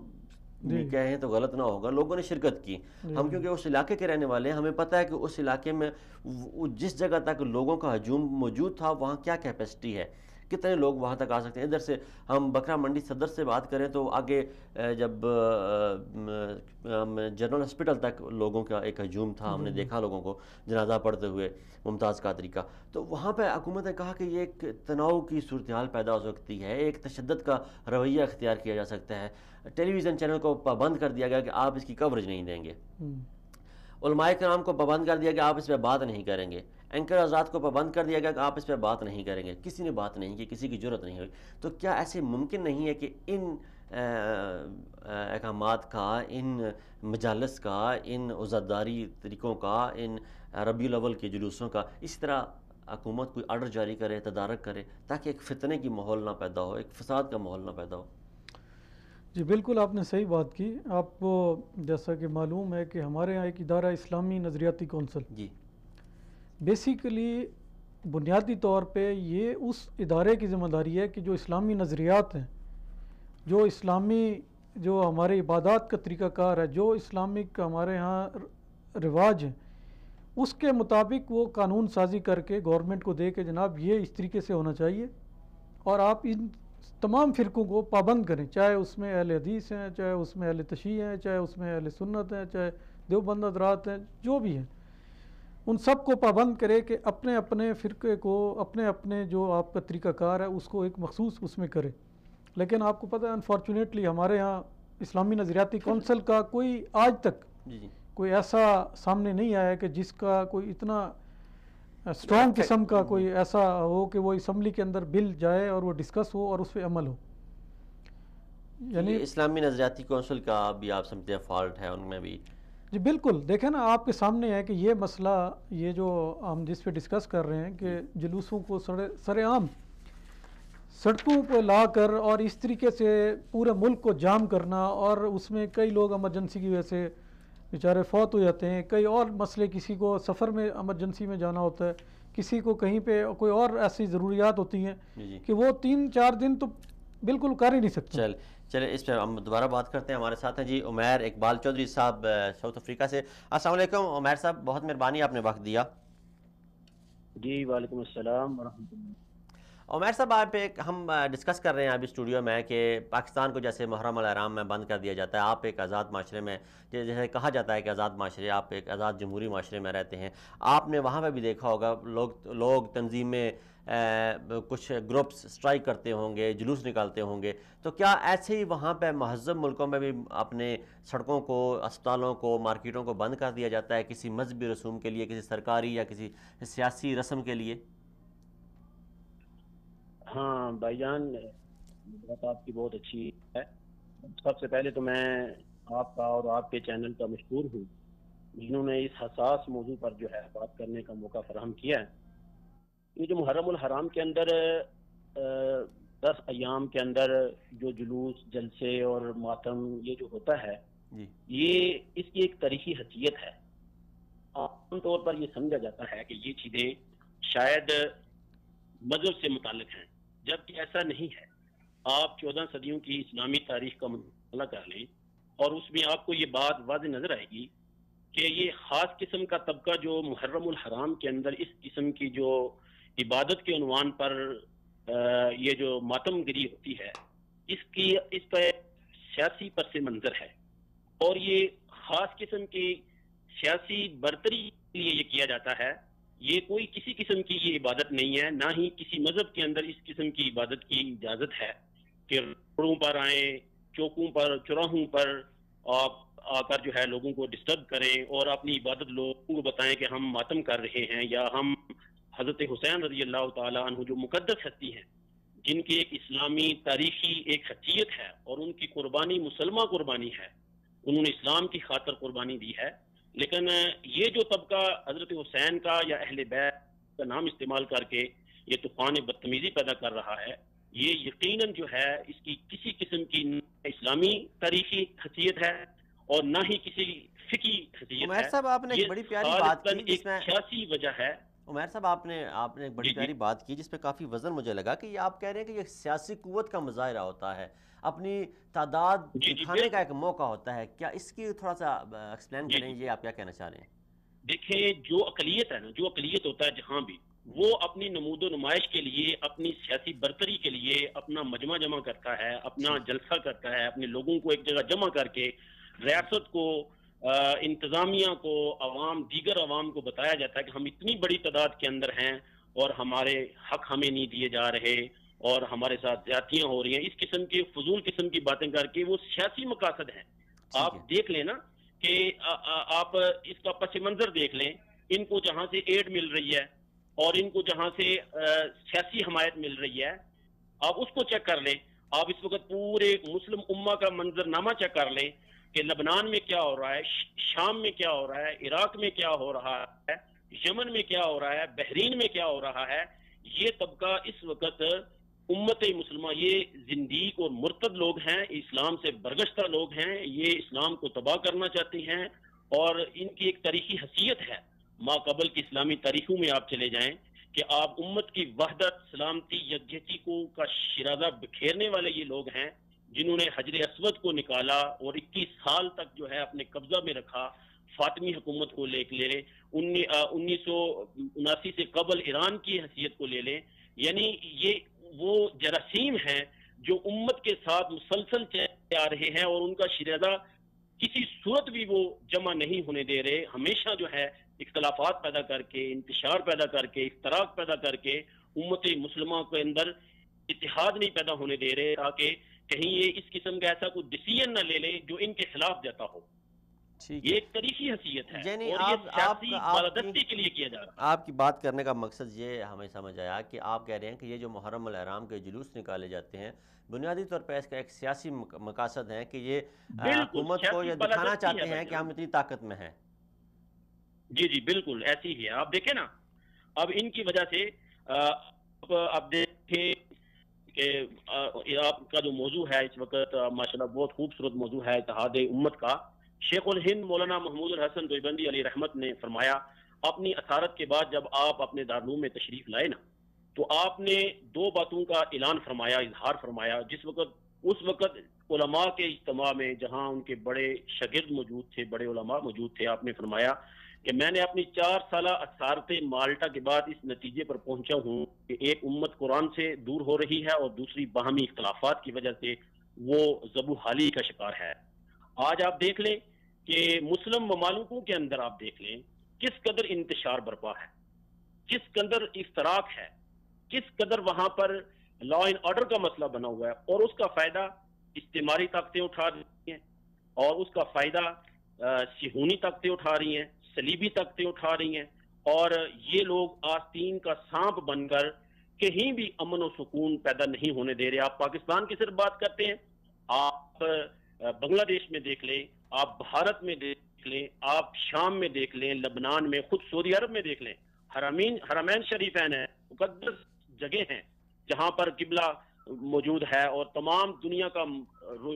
بھی کہیں تو غلط نہ ہوگا، لوگوں نے شرکت کی۔ ہم کیونکہ اس علاقے کے رہنے والے ہیں، ہمیں پتہ ہے کہ اس علاقے میں جس جگہ تک لوگوں کا ہجوم موجود تھا وہاں کیا کیپیسٹی ہے، کتنے لوگ وہاں تک آ سکتے ہیں۔ ادھر سے ہم بکرا منڈی صدر سے بات کریں تو آگے جب جنرل ہاسپٹل تک لوگوں کا ایک ہجوم تھا، ہم نے دیکھا لوگوں کو جنازہ پڑھتے ہوئے ممتاز قادری کا، تو وہاں پہ حکومت نے کہا کہ یہ ایک تناؤ کی صورتحال پیدا ہو سکتی ہے، ایک تشدد کا رویہ اختیار کیا جا سکتا ہے، ٹیلی ویژن چینل کو پابند کر دیا گیا کہ آپ اس کی کوریج نہیں دیں گے، علماء کرام کو پابند کر دیا کہ آپ اس پہ بات نہیں کریں گے، اینکر آزاد کو پابند کر دیا گیا کہ آپ اس پہ بات نہیں کریں گے، کسی نے بات نہیں کی، کسی کی جرت نہیں ہوئی۔ تو کیا ایسے ممکن نہیں ہے کہ ان احکامات کا، ان مجالس کا، ان عزاداری طریقوں کا، ان ربیع الاول کے جلوسوں کا اس طرح حکومت کوئی آرڈر جاری کرے، تدارک کرے تاکہ ایک فتنے کی ماحول نہ پیدا ہو، ایک فساد کا ماحول نہ پیدا ہو؟ جی بالکل آپ نے صحیح بات کی۔ آپ کو جیسا کہ معلوم ہے کہ ہمارے یہاں ایک ادارہ اسلامی نظریاتی کونسل، جی بیسیکلی بنیادی طور پہ یہ اس ادارے کی ذمہ داری ہے کہ جو اسلامی نظریات ہیں، جو اسلامی جو ہمارے عبادات کا طریقہ کار ہے، جو اسلامک ہمارے ہاں رواج ہیں، اس کے مطابق وہ قانون سازی کر کے گورنمنٹ کو دے کہ جناب یہ اس طریقے سے ہونا چاہیے، اور آپ ان تمام فرقوں کو پابند کریں، چاہے اس میں اہل حدیث ہیں، چاہے اس میں اہل تشیع ہیں، چاہے اس میں اہل سنت ہیں، چاہے دیوبند حضرات ہیں، جو بھی ہیں، ان سب کو پابند کرے کہ اپنے اپنے فرقے کو، اپنے اپنے جو آپ کا طریقہ کار ہے اس کو ایک مخصوص اس میں کرے۔ لیکن آپ کو پتہ ہے انفارچونیٹلی ہمارے ہاں اسلامی نظریاتی کونسل کا کوئی آج تک کوئی ایسا سامنے نہیں آیا کہ جس کا کوئی اتنا اسٹرانگ قسم کا کوئی ایسا ہو کہ وہ اسمبلی کے اندر بل جائے اور وہ ڈسکس ہو اور اس پہ عمل ہو۔ یعنی اسلامی نظریاتی کونسل کا بھی آپ سمجھتے ہیں فالٹ ہے ان میں بھی؟ جی بالکل، دیکھیں نا آپ کے سامنے ہے کہ یہ مسئلہ، یہ جو ہم جس پہ ڈسکس کر رہے ہیں کہ جلوسوں کو سر عام سڑکوں پہ لا کر اور اس طریقے سے پورے ملک کو جام کرنا، اور اس میں کئی لوگ ایمرجنسی کی وجہ سے بیچارے فوت ہو جاتے ہیں، کئی اور مسئلے، کسی کو سفر میں ایمرجنسی میں جانا ہوتا ہے، کسی کو کہیں پہ کوئی اور ایسی ضروریات ہوتی ہیں کہ وہ 3-4 دن تو بالکل کر ہی نہیں سکتے۔ چلے اس پہ ہم دوبارہ بات کرتے ہیں۔ ہمارے ساتھ ہیں جی عمیر اقبال چودھری صاحب ساؤتھ افریقہ سے۔ السلام علیکم عمیر صاحب، بہت مہربانی آپ نے وقت دیا۔ جی وعلیکم السلام ورحمۃ اللہ۔ عمیر صاحب آپ ایک ہم ڈسکس کر رہے ہیں ابھی اسٹوڈیو میں کہ پاکستان کو جیسے محرم الحرام میں بند کر دیا جاتا ہے، آپ ایک آزاد معاشرے میں، جیسے کہا جاتا ہے کہ آزاد معاشرے، آپ ایک آزاد جمہوری معاشرے میں رہتے ہیں، آپ نے وہاں پہ بھی دیکھا ہوگا لوگ تنظیمیں، کچھ گروپس اسٹرائک کرتے ہوں گے، جلوس نکالتے ہوں گے، تو کیا ایسے ہی وہاں پہ مہذب ملکوں میں بھی اپنے سڑکوں کو، اسپتالوں کو، مارکیٹوں کو بند کر دیا جاتا ہے کسی مذہبی رسوم کے لیے، کسی سرکاری یا کسی سیاسی رسم کے لیے؟ ہاں بھائی جان، بات آپ کی بہت اچھی ہے۔ سب سے پہلے تو میں آپ کا اور آپ کے چینل کا مشکور ہوں جنہوں نے اس حساس موضوع پر جو ہے بات کرنے کا موقع فراہم کیا ہے۔ یہ جو محرم الحرام کے اندر 10 ایام کے اندر جو جلوس، جلسے اور ماتم یہ جو ہوتا ہے، یہ اس کی ایک تاریخی حیثیت ہے۔ عام طور پر یہ سمجھا جاتا ہے کہ یہ چیزیں شاید مذہب سے متعلق ہیں، جبکہ ایسا نہیں ہے۔ آپ 14 صدیوں کی اسلامی تاریخ کا مطالعہ کر لیں اور اس میں آپ کو یہ بات واضح نظر آئے گی کہ یہ خاص قسم کا طبقہ جو محرم الحرام کے اندر اس قسم کی جو عبادت کے عنوان پر یہ جو ماتم گری ہوتی ہے، اس کا سیاسی پس منظر ہے، اور یہ خاص قسم کی سیاسی برتری کے لیے یہ کیا جاتا ہے۔ یہ کوئی کسی قسم کی یہ عبادت نہیں ہے، نہ ہی کسی مذہب کے اندر اس قسم کی عبادت کی اجازت ہے کہ روڈوں پر آئیں، چوکوں پر، چوراہوں پر آپ آ کر جو ہے لوگوں کو ڈسٹرب کریں اور اپنی عبادت لوگوں کو بتائیں کہ ہم ماتم کر رہے ہیں، یا ہم حضرت حسین رضی اللہ تعالیٰ عنہ جو مقدس ہستی ہیں، جن کی ایک اسلامی تاریخی ایک حیثیت ہے اور ان کی قربانی مسلمہ قربانی ہے، انہوں نے اسلام کی خاطر قربانی دی ہے، لیکن یہ جو طبقہ حضرت حسین کا یا اہل بیت کا نام استعمال کر کے یہ طوفان بدتمیزی پیدا کر رہا ہے، یہ یقیناً جو ہے اس کی کسی قسم کی اسلامی تاریخی حیثیت ہے اور نہ ہی کسی فقہی حیثیت ہے۔ عمیر صاحب آپ نے ایک بڑی پیاری بات کی جس میں سیاسی وجہ ہے۔ عمیر صاحب آپ نے ایک بڑی پیاری بات کی جس پہ کافی وزن مجھے لگا کہ یہ آپ کہہ رہے ہیں کہ یہ سیاسی قوت کا مظاہرہ ہوتا ہے، اپنی تعداد دکھانے کا ایک موقع ہوتا ہے، کیا اس کی تھوڑا سا ایکسپلین کریں، یہ آپ کیا کہنا چاہ رہے ہیں؟ دیکھیں، جو اقلیت ہے نا، جو اقلیت ہوتا ہے جہاں بھی، وہ اپنی نمود و نمائش کے لیے، اپنی سیاسی برتری کے لیے اپنا مجمع جمع کرتا ہے، اپنا جلسہ کرتا ہے، اپنے لوگوں کو ایک جگہ جمع کر کے ریاست کو، انتظامیہ کو، دیگر عوام کو بتایا جاتا ہے کہ ہم اتنی بڑی تعداد کے اندر ہیں اور ہمارے حق ہمیں نہیں دیے جا رہے اور ہمارے ساتھ زیادتیاں ہو رہی ہیں۔ اس قسم کی فضول قسم کی باتیں کر کے وہ سیاسی مقاصد ہیں۔ آپ دیکھ لیں نا کہ آپ اس کا پس منظر دیکھ لیں، ان کو جہاں سے ایڈ مل رہی ہے اور ان کو جہاں سے سیاسی حمایت مل رہی ہے، آپ اس کو چیک کر لیں۔ آپ اس وقت پورے مسلم امہ کا منظرنامہ چیک کر لیں کہ لبنان میں کیا ہو رہا ہے، شام میں کیا ہو رہا ہے، عراق میں کیا ہو رہا ہے، یمن میں کیا ہو رہا ہے، بحرین میں کیا ہو رہا ہے۔ یہ طبقہ اس وقت امت مسلمہ، یہ زندیق اور مرتد لوگ ہیں، اسلام سے برگشتہ لوگ ہیں، یہ اسلام کو تباہ کرنا چاہتے ہیں اور ان کی ایک تاریخی حیثیت ہے۔ ما قبل کی اسلامی تاریخوں میں آپ چلے جائیں کہ آپ امت کی وحدت، سلامتی، یکجہتی کو کا شرازہ بکھیرنے والے یہ لوگ ہیں جنہوں نے حجر اسود کو نکالا اور 21 سال تک جو ہے اپنے قبضہ میں رکھا، فاطمی حکومت کو لے 1979 سے قبل ایران کی حیثیت کو لے لیں. یعنی یہ وہ جراثیم ہیں جو امت کے ساتھ مسلسل چلتے آ رہے ہیں اور ان کا شرازہ کسی صورت بھی وہ جمع نہیں ہونے دے رہے. ہمیشہ جو ہے اختلافات پیدا کر کے، انتشار پیدا کر کے، افتراق پیدا کر کے امت مسلمہ کے اندر اتحاد نہیں پیدا ہونے دے رہے، تاکہ کہیں یہ اس قسم کا ایسا کوئی ڈیسیژن نہ لے لیں جو ان کے خلاف جاتا ہو. یہ ایک تاریخی حیثیت ہے یعنی اور یہ سیاسی بالادستی کے لیے کیا جا رہا ہے. آپ کی بات کرنے کا مقصد یہ ہمیں سمجھ آیا کہ آپ کہہ رہے ہیں کہ یہ جو محرم الحرام کے جلوس نکالے جاتے ہیں بنیادی طور پہ اس کا ایک سیاسی مقاصد ہے کہ یہ حکومت کو یہ دکھانا چاہتے ہیں کہ ہم اتنی طاقت میں ہیں. جی جی بالکل ایسی ہی ہے. آپ دیکھیں نا، اب ان کی وجہ سے آپ دیکھیں کہ آپ کا جو موضوع ہے اس وقت ماشاءاللہ بہت خوبصورت موضوع ہے اتحاد امت کا. شیخ الہند مولانا محمود الحسن دیوبندی علیہ رحمت نے فرمایا اپنی اثارت کے بعد جب آپ اپنے دارالعلوم میں تشریف لائے نا، تو آپ نے 2 باتوں کا اعلان فرمایا، اظہار فرمایا. اس وقت علماء کے اجتماع میں جہاں ان کے بڑے شاگرد موجود تھے، بڑے علماء موجود تھے، آپ نے فرمایا کہ میں نے اپنی 4 سالہ اثارت مالٹا کے بعد اس نتیجے پر پہنچا ہوں کہ ایک امت قرآن سے دور ہو رہی ہے اور دوسری باہمی اختلافات کی وجہ سے وہ ذبح حالی کا شکار ہے. آج آپ دیکھ لیں کہ مسلم ممالکوں کے اندر آپ دیکھ لیں کس قدر انتشار برپا ہے، کس قدر افتراق ہے، کس قدر وہاں پر لا اینڈ آرڈر کا مسئلہ بنا ہوا ہے، اور اس کا فائدہ استعماری طاقتیں اٹھا رہی ہیں اور اس کا فائدہ صہیونی طاقتیں اٹھا رہی ہیں، صلیبی طاقتیں اٹھا رہی ہیں، اور یہ لوگ آستین کا سانپ بن کر کہیں بھی امن و سکون پیدا نہیں ہونے دے رہے. آپ پاکستان کی صرف بات کرتے ہیں، آپ بنگلہ دیش میں دیکھ لیں، آپ بھارت میں دیکھ لیں، آپ شام میں دیکھ لیں، لبنان میں، خود سعودی عرب میں دیکھ لیں. حرمین شریفین ہیں، مقدس جگہ ہیں جہاں پر قبلہ موجود ہے، اور تمام دنیا کا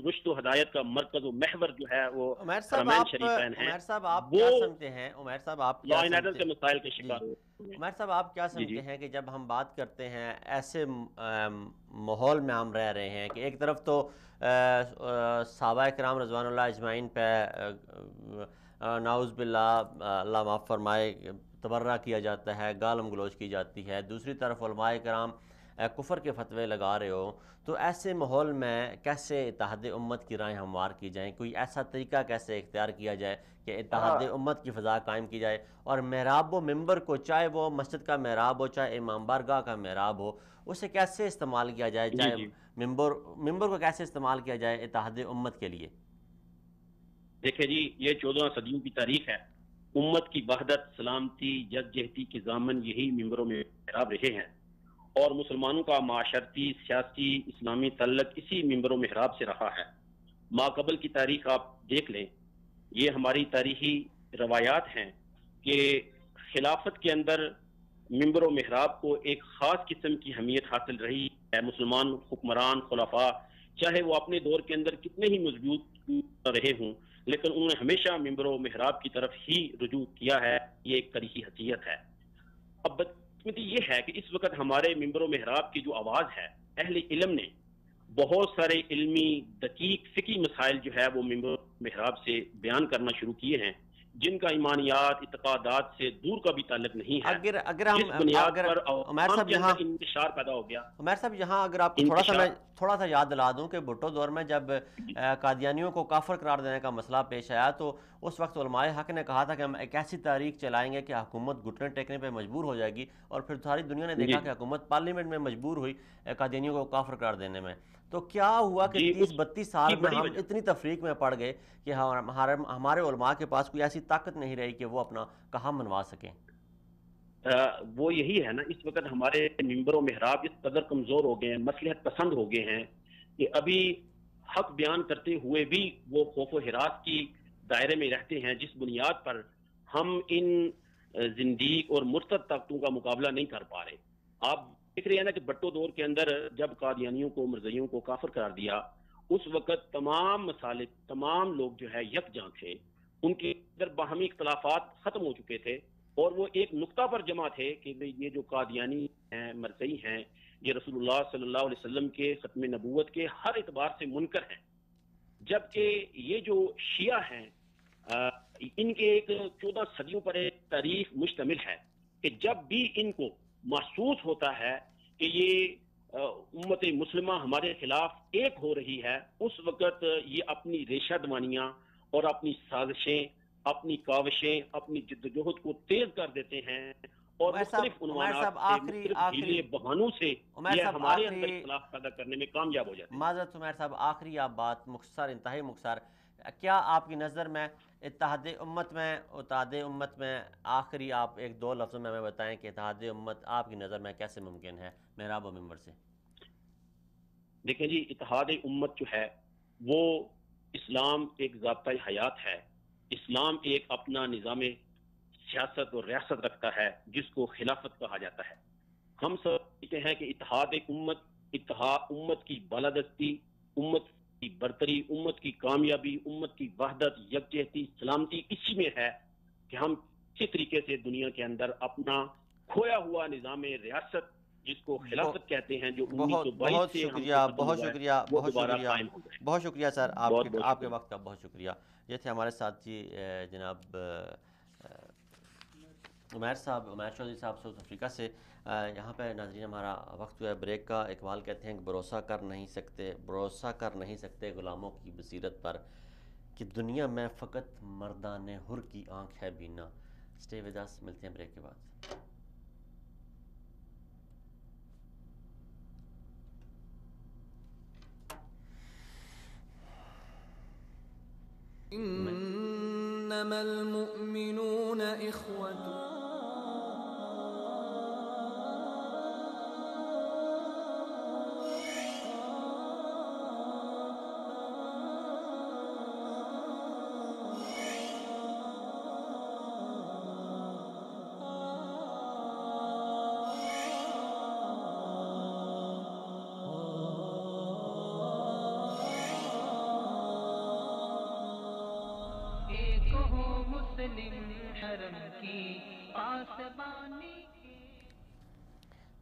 رشد و ہدایت کا مرکز و محور جو ہے وہ حرمین شریفین ہیں. عمیر صاحب آپ کیا سمجھتے ہیں، عمیر صاحب آپ کیا سمجھتے ہیں کے مسائل کے شکار عمیر صاحب آپ کیا سمجھتے ہیں کہ جب ہم بات کرتے ہیں ایسے ماحول میں ہم رہ رہے ہیں کہ ایک طرف تو صحابہ کرام رضوان اللہ اجمعین پہ نعوذ باللہ اللہ معاف فرمائے تبرہ کیا جاتا ہے، گالم گلوچ کی جاتی ہے، دوسری طرف علماء کرام کفر کے فتوے لگا رہے ہو، تو ایسے ماحول میں کیسے اتحاد امت کی راہیں ہموار کی جائیں؟ کوئی ایسا طریقہ کیسے اختیار کیا جائے کہ اتحاد امت کی فضا قائم کی جائے، اور محراب و ممبر کو، چاہے وہ مسجد کا محراب ہو چاہے امام بارگاہ کا محراب ہو، اسے کیسے استعمال کیا جائے، چاہے ممبر کو کیسے استعمال کیا جائے اتحاد امت کے لیے؟ دیکھیں جی، یہ 14 صدیوں کی تاریخ ہے. امت کی وحدت، سلامتی، یکجہتی کے ضامن یہی ممبروں میں محراب رہے ہیں، اور مسلمانوں کا معاشرتی، سیاسی، اسلامی تعلق اسی ممبر و محراب سے رہا ہے. ما قبل کی تاریخ آپ دیکھ لیں، یہ ہماری تاریخی روایات ہیں کہ خلافت کے اندر ممبر و محراب کو ایک خاص قسم کی اہمیت حاصل رہی ہے. مسلمان حکمران، خلفاء، چاہے وہ اپنے دور کے اندر کتنے ہی مضبوط رہے ہوں، لیکن انہوں نے ہمیشہ ممبر و محراب کی طرف ہی رجوع کیا ہے. یہ ایک تاریخی حیثیت ہے. اب بدقسمتی یہ ہے کہ اس وقت ہمارے ممبر و محراب کی جو آواز ہے، اہل علم نے بہت سارے علمی دقیق فقہی مسائل جو ہے وہ ممبر و محراب سے بیان کرنا شروع کیے ہیں، جن کا ایمانیات، اعتقادات سے دور کا بھی تعلق نہیں ہے. اگر ہم عمیر صاحب یہاں انتشار پیدا ہو گیا. عمیر صاحب یہاں اگر آپ تھوڑا سا یاد دلا دوں کہ بھٹو دور میں جب قادیانیوں کو کافر قرار دینے کا مسئلہ پیش آیا، تو اس وقت علماء حق نے کہا تھا کہ ہم ایک ایسی تحریک چلائیں گے کہ حکومت گھٹنے ٹیکنے پہ مجبور ہو جائے گی، اور پھر ساری دنیا نے دیکھا کہ حکومت پارلیمنٹ میں مجبور ہوئی قادیانیوں کو کافر قرار دینے میں. تو کیا ہوا کہ 30-32 سال میں ہم اتنی تفریق میں پڑ گئے کہ ہمارے علماء کے پاس کوئی ایسی طاقت نہیں رہی کہ وہ اپنا کہا منوا سکیں؟ وہ یہی ہے نا، اس وقت ہمارے ممبر و محراب اس قدر کمزور ہو گئے ہیں، مصلحت پسند ہو گئے ہیں کہ ابھی حق بیان کرتے ہوئے بھی وہ خوف و ہراس کی دائرے میں رہتے ہیں، جس بنیاد پر ہم ان زندیق اور مرتد طاقتوں کا مقابلہ نہیں کر پا رہے. آپ دیکھ رہے ہیں نا کہ بھٹو دور کے اندر جب قادیانیوں کو، مرزائیوں کو کافر قرار دیا، اس وقت تمام مسالک، تمام لوگ جو ہے یکجاں تھے، ان کے اندر باہمی اختلافات ختم ہو چکے تھے، اور وہ ایک نقطہ پر جمع تھے کہ یہ جو قادیانی ہیں، مرزئی ہیں، یہ رسول اللہ صلی اللہ علیہ وسلم کے ختم نبوت کے ہر اعتبار سے منکر ہیں، جبکہ یہ جو شیعہ ہیں ان کے ایک 14 صدیوں پر ایک تاریخ مشتمل ہے کہ جب بھی ان کو محسوس ہوتا ہے کہ یہ امت مسلمہ ہمارے خلاف ایک ہو رہی ہے، اس وقت یہ اپنی ریشہ دمانیاں اور اپنی سازشیں، اپنی کاوشیں، اپنی جدوجہد کو تیز کر دیتے ہیں اور مختلف عنوانات سے، مختلف ڈھیلے بہانوں سے یہ ہمارے اندر اختلاف پیدا کرنے میں کامیاب ہو جاتے ہیں۔ معذرت عمیر صاحب، آخری آپ بات مختصر، انتہائی مختصر، کیا آپ کی نظر میں اتحاد امت میں آخری آپ ایک دو لفظوں میں ہمیں بتائیں کہ اتحاد امت آپ کی نظر میں کیسے ممکن ہے محراب و منبر سے؟ دیکھیں جی، اتحاد امت جو ہے وہ اسلام ایک ضابطۂ حیات ہے، اسلام ایک اپنا نظام سیاست اور ریاست رکھتا ہے جس کو خلافت کہا جاتا ہے۔ ہم سب کہتے ہیں کہ اتحاد امت کی بالادستی، امت کی برتری، امت کی کامیابی، امت کی وحدت، یکجہتی، سلامتی اسی میں ہے کہ ہم اسی طریقے سے دنیا کے اندر اپنا کھویا ہوا نظام ریاست جس کو خلافت کہتے ہیں، جو 1922 سے بہت شکریہ سر، آپ کے وقت کا بہت شکریہ۔ یہ تھے ہمارے ساتھ جی جناب عمیر چودھری صاحب ساؤتھ افریقہ سے۔ یہاں پہ ناظرین ہمارا وقت ہوا ہے بریک کا۔ اقبال کہتے ہیں کہ بھروسہ کر نہیں سکتے غلاموں کی بصیرت پر کہ دنیا میں فقط مردان حر کی آنکھ ہے بینا۔ اسٹے ود اس، ملتے ہیں بریک کے بعد۔ انما المؤمنون اخوة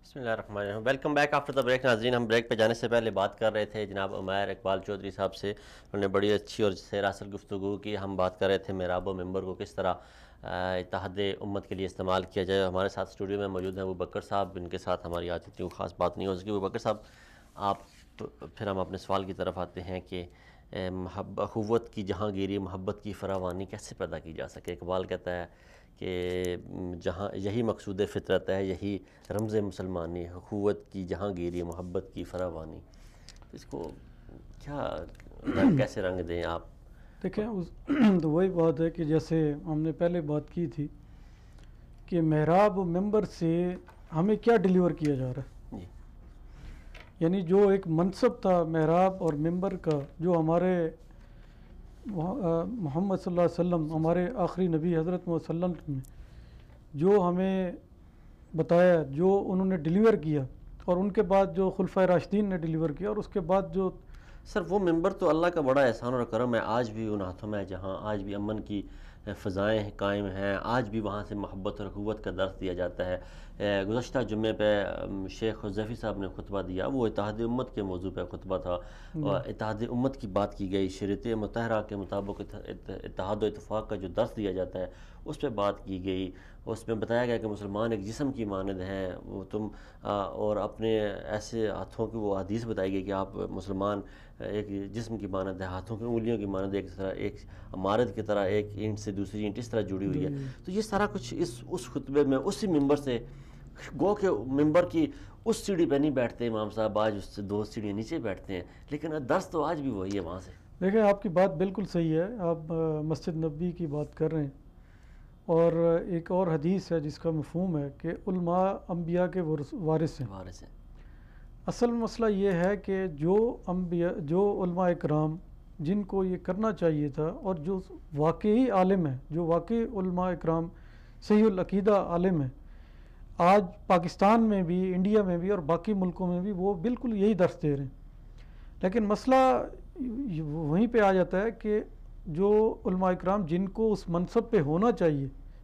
بسم اللہ الرحمن الرحیم۔ Welcome back after the break. ناظرین، ہم بریک پہ جانے سے پہلے بات کر رہے تھے جناب عمیر اقبال چودھری صاحب سے، انہوں نے بڑی اچھی اور سیراسل گفتگو کی۔ ہم بات کر رہے تھے محراب و منبر کو کس طرح اتحاد امت کے لیے استعمال کیا جائے۔ ہمارے ساتھ اسٹوڈیو میں موجود ہیں ابوبکر صاحب، ان کے ساتھ ہماری آج اتنی خاص بات نہیں ہو سکی۔ ابوبکر صاحب، آپ پھر ہم اپنے سوال کی طرف آتے ہیں کہ اخوت کی جہانگیری، محبت کی فراوانی کیسے پیدا کی جا سکے؟ اقبال کہتا ہے کہ جہاں یہی مقصود فطرت ہے، یہی رمز مسلمانی، اخوت کی جہانگیری، محبت کی فراوانی۔ اس کو کیا کیسے رنگ دیں آپ؟ دیکھیں تو وہی بات ہے کہ جیسے ہم نے پہلے بات کی تھی کہ محراب و منبر سے ہمیں کیا ڈیلیور کیا جا رہا ہے، جی، یعنی جو ایک منصب تھا محراب اور منبر کا، جو ہمارے محمد صلی اللہ علیہ وسلم، ہمارے آخری نبی حضرت محمد صلی اللہ علیہ وسلم نے جو ہمیں بتایا، جو انہوں نے ڈیلیور کیا، اور ان کے بعد جو خلفائے راشدین نے ڈیلیور کیا، اور اس کے بعد جو سر وہ منبر تو اللہ کا بڑا احسان اور کرم ہے، آج بھی ان ہاتھوں میں ہے جہاں آج بھی امن کی فضائیں قائم ہیں، آج بھی وہاں سے محبت اور اخوت کا درس دیا جاتا ہے۔ گزشتہ جمعے پہ شیخ حذیفی صاحب نے خطبہ دیا، وہ اتحاد امت کے موضوع پہ خطبہ تھا، اور اتحاد امت کی بات کی گئی، شریعت مطہرہ کے مطابق اتحاد و اتفاق کا جو درس دیا جاتا ہے اس پہ بات کی گئی۔ اس میں بتایا گیا کہ مسلمان ایک جسم کی مانند ہیں، وہ تم اور اپنے ایسے ہاتھوں کی وہ حدیث بتائی گئی کہ آپ مسلمان ایک جسم کی مانند ہے، ہاتھوں کی انگلیوں کی مانند ایک عمارت کی طرح ایک اینٹ سے دوسری اینٹ اس طرح جڑی ہوئی ہے۔ تو یہ سارا کچھ اس خطبے میں اسی ممبر سے، گو کہ ممبر کی اس سیڑھی پہ نہیں بیٹھتے امام صاحب، آج اس سے 2 سیڑھیاں نیچے بیٹھتے ہیں، لیکن درس تو آج بھی وہی ہے وہاں سے۔ دیکھیں آپ کی بات بالکل صحیح ہے، آپ مسجد نبوی کی بات کر رہے ہیں، اور ایک اور حدیث ہے جس کا مفہوم ہے کہ علماء انبیاء کے وارث ہیں۔ اصل مسئلہ یہ ہے کہ جو علماء اکرام جن کو یہ کرنا چاہیے تھا، اور جو واقعی عالم ہیں، جو واقعی علماء اکرام صحیح العقیدہ عالم ہیں، آج پاکستان میں بھی، انڈیا میں بھی اور باقی ملکوں میں بھی وہ بالکل یہی درس دے رہے ہیں۔ لیکن مسئلہ وہیں پہ آ جاتا ہے کہ جو علماء اکرام جن کو اس منصب پہ ہونا چاہیے،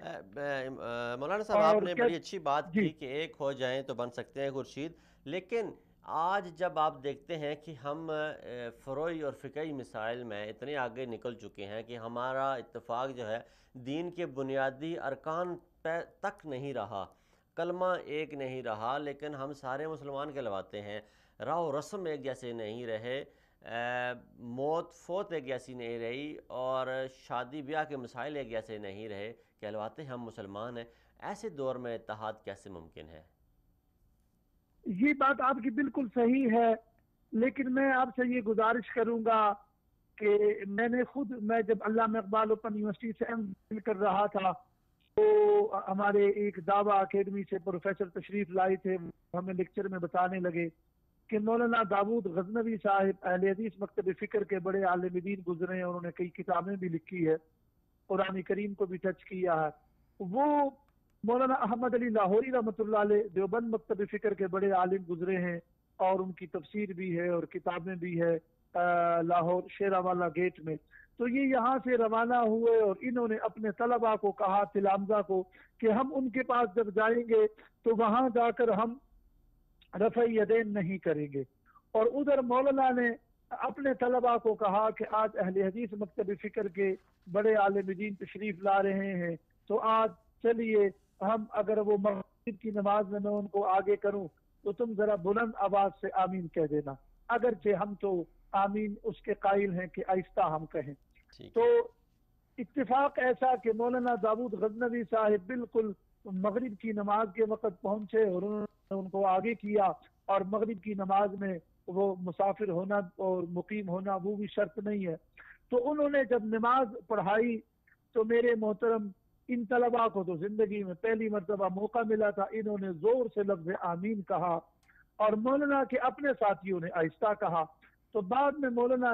مولانا صاحب آپ نے بڑی اچھی بات کی کہ ایک ہو جائیں تو بن سکتے ہیں خورشید، لیکن آج جب آپ دیکھتے ہیں کہ ہم فروعی اور فقہی مسائل میں اتنے آگے نکل چکے ہیں کہ ہمارا اتفاق جو ہے دین کے بنیادی ارکان پہ تک نہیں رہا، کلمہ ایک نہیں رہا، لیکن ہم سارے مسلمان کہلواتے ہیں، راہ و رسم ایک جیسے نہیں رہے، موت فوت ایک جیسی نہیں رہی، اور شادی بیاہ کے مسائل ایک جیسے نہیں رہے، کہلواتے ہم مسلمان ہیں۔ ایسے دور میں اتحاد کیسے ممکن ہے؟ یہ بات آپ کی بالکل صحیح ہے، لیکن میں آپ سے یہ گزارش کروں گا کہ میں جب علامہ اقبال اوپن یونیورسٹی سے ایم کر رہا تھا تو ہمارے ایک دعویٰ اکیڈمی سے پروفیسر تشریف لائے تھے، ہمیں لیکچر میں بتانے لگے کہ مولانا داود غزنوی صاحب اہل حدیث مکتب فکر کے بڑے عالم دین گزرے ہیں، انہوں نے کئی کتابیں بھی لکھی ہے، قرآن کریم کو بھی ٹچ کیا ہے۔ وہ مولانا احمد علی لاہوری رحمۃ اللہ علیہ دیوبند مکتب فکر کے بڑے عالم گزرے ہیں، اور ان کی تفسیر بھی ہے اور کتابیں بھی ہے لاہور شیراوالا گیٹ میں۔ تو یہ یہاں سے روانہ ہوئے اور انہوں نے اپنے طلباء کو کہا، تلامذہ کو، کہ ہم ان کے پاس جب جائیں گے تو وہاں جا کر ہم رفع یدین نہیں کریں گے، اور ادھر مولانا نے اپنے طلباء کو کہا کہ آج اہل حدیث مکتب فکر کے بڑے عالم دین تشریف لا رہے ہیں، تو آج چلیے ہم اگر وہ مغرب کی نماز میں ان کو آگے کروں تو تم ذرا بلند آواز سے آمین کہہ دینا، اگرچہ ہم تو آمین اس کے قائل ہیں کہ آہستہ ہم کہیں۔ تو اتفاق ایسا کہ مولانا داود غزنوی صاحب بالکل مغرب کی نماز کے وقت پہنچے اور انہوں نے ان کو آگے کیا، اور مغرب کی نماز میں وہ مسافر ہونا اور مقیم ہونا وہ بھی شرط نہیں ہے۔ تو انہوں نے جب نماز پڑھائی تو میرے محترم ان طلباء کو تو زندگی میں پہلی مرتبہ موقع ملا تھا، انہوں نے زور سے لفظ آمین کہا اور مولانا کے اپنے ساتھیوں نے آہستہ کہا۔ تو بعد میں مولانا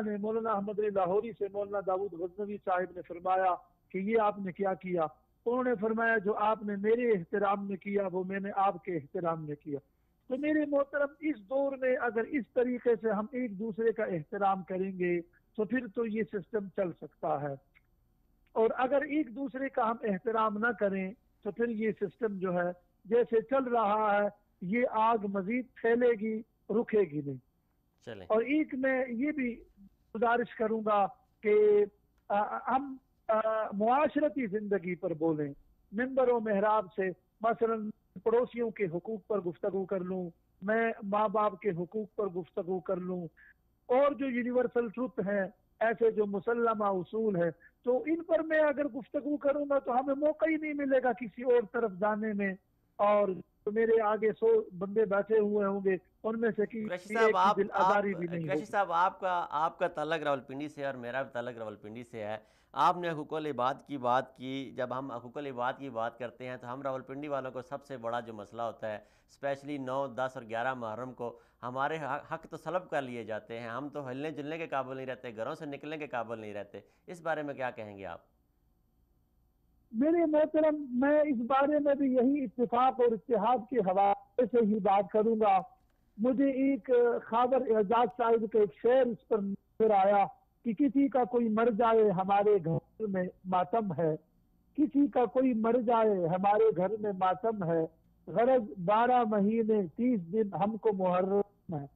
احمد علی لاہوری سے مولانا داود غزنوی صاحب نے فرمایا کہ یہ آپ نے کیا کیا؟ انہوں نے فرمایا جو آپ نے میرے احترام میں کیا وہ میں نے آپ کے احترام میں کیا۔ تو میرے محترم اس دور میں اگر اس طریقے سے ہم ایک دوسرے کا احترام کریں گے تو پھر تو یہ سسٹم چل سکتا ہے، اور اگر ایک دوسرے کا ہم احترام نہ کریں تو پھر یہ سسٹم جو ہے جیسے چل رہا ہے یہ آگ مزید پھیلے گی، رکے گی نہیں۔ اور ایک میں یہ بھی گزارش کروں گا کہ ہم معاشرتی زندگی پر بولیں، منبر و محراب سے، مثلا پڑوسیوں کے حقوق پر گفتگو کر لوں، میں ماں باپ کے حقوق پر گفتگو کر لوں، اور جو یونیورسل ٹروتھ ہیں، ایسے جو مسلمہ اصول ہے، تو ان پر میں اگر گفتگو کروں گا تو ہمیں موقع ہی نہیں ملے گا کسی اور طرف جانے میں، اور میرے آگے 100 بندے بیٹھے ہوئے ہوں گے، ان میں سے قریشی صاحب آپ کا تعلق راولپنڈی سے اور میرا بھی تعلق راولپنڈی سے ہے۔ آپ نے حقوق العباد کی بات کی، جب ہم حقوق العباد کی بات کرتے ہیں تو ہم راولپنڈی والوں کو سب سے بڑا جو مسئلہ ہوتا ہے اسپیشلی 9، 10 اور 11 محرم کو ہمارے حق تو سلب کر لیے جاتے ہیں، ہم تو ہلنے جلنے کے قابل نہیں رہتے، گھروں سے نکلنے کے قابل نہیں رہتے، اس بارے میں کیا کہیں گے آپ؟ میرے محترم میں اس بارے میں بھی یہی اتفاق اور اتحاد کے حوالے سے ہی بات کروں گا۔ مجھے ایک خاور اعجاز صاحب کا ایک شعر اس پر نظر آیا کہ کسی کا کوئی مر جائے ہمارے گھر میں ماتم ہے، کسی کا کوئی مر جائے ہمارے گھر میں ماتم ہے، غرض 12 مہینے 30 دن ہم کو محرم ہے۔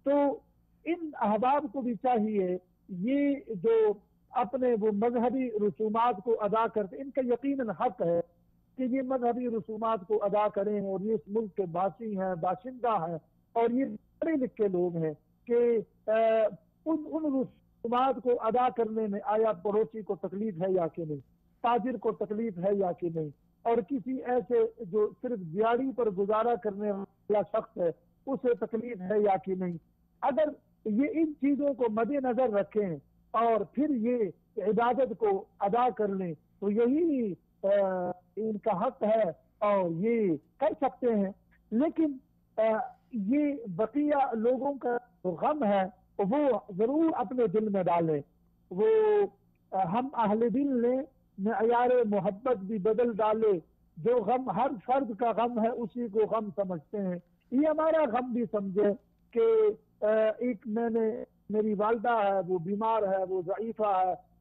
تو ان احباب کو بھی چاہیے یہ جو اپنے وہ مذہبی رسومات کو ادا کرتے، ان کا یقیناً حق ہے کہ یہ مذہبی رسومات کو ادا کریں، اور یہ اس ملک کے باسی ہیں، باشندہ ہیں، اور یہ پڑھے لکھے لوگ ہیں کہ ان رسومات کو ادا کرنے میں آیا پڑوسی کو تکلیف ہے یا کہ نہیں، تاجر کو تکلیف ہے یا کہ نہیں، اور کسی ایسے جو صرف دیہڑی پر گزارا کرنے والا شخص ہے اسے تکلیف ہے یا کہ نہیں۔ اگر یہ ان چیزوں کو مد نظر رکھیں اور پھر یہ عبادت کو ادا کر لیں تو یہی ان کا حق ہے اور یہ کر سکتے ہیں۔ لیکن یہ بقیہ لوگوں کا غم ہے وہ ضرور اپنے دل میں ڈالیں، وہ ہم اہل دل نے معیار محبت بھی بدل ڈالے، جو غم ہر فرد کا غم ہے اسی کو غم سمجھتے ہیں، یہ ہمارا غم بھی سمجھے کہ ایک میری والدہ ہے وہ بیمار ہے، وہ ضعیفہ ہے،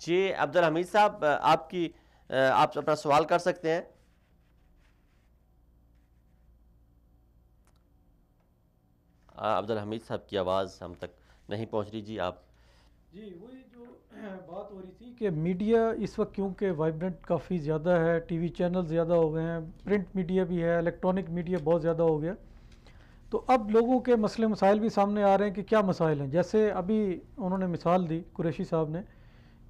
جی عبدالحمید صاحب آپ اپنا سوال کر سکتے ہیں. عبدالحمید صاحب کی آواز ہم تک نہیں پہنچ رہی. جی آپ. جی وہی جو بات ہو رہی تھی کہ میڈیا اس وقت کیونکہ وائبرنٹ کافی زیادہ ہے، ٹی وی چینل زیادہ ہو گئے ہیں، پرنٹ میڈیا بھی ہے، الیکٹرانک میڈیا بہت زیادہ ہو گیا، تو اب لوگوں کے مسئلے مسائل بھی سامنے آ رہے ہیں کہ کیا مسائل ہیں. جیسے ابھی انہوں نے مثال دی قریشی صاحب نے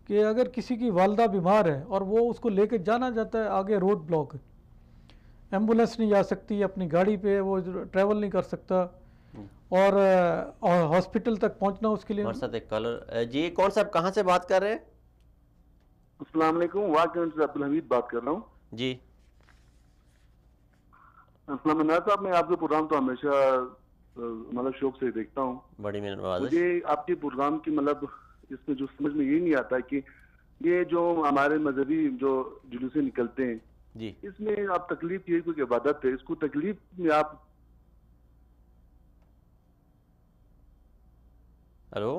کہ اگر کسی کی والدہ بیمار ہے اور وہ اس کو لے کے جانا جاتا ہے، آگے روڈ بلاک ہے، ایمبولینس نہیں جا سکتی، اپنی گاڑی پہ وہ ٹریول نہیں کر سکتا، اور ہاسپٹل تک پہنچنا اس کے لیے. ہمارے ساتھ ایک کالر. جی کون صاحب کہاں سے بات کر رہے ہیں؟ السلام علیکم، واقعی سے عبدالحمید بات کر رہا ہوں. جی السلام علیکم صاحب، میں آپ کے پروگرام تو ہمیشہ مطلب شوق سے دیکھتا ہوں. بڑی مہربانی. مجھے آپ کے پروگرام کی مطلب اس میں جو سمجھ میں یہ نہیں آتا کہ یہ جو ہمارے مذہبی جو جلوسیں نکلتے ہیں، جی اس میں آپ تکلیف یہ کوئی عبادت ہے، اس کو تکلیف میں آپ. ہلو.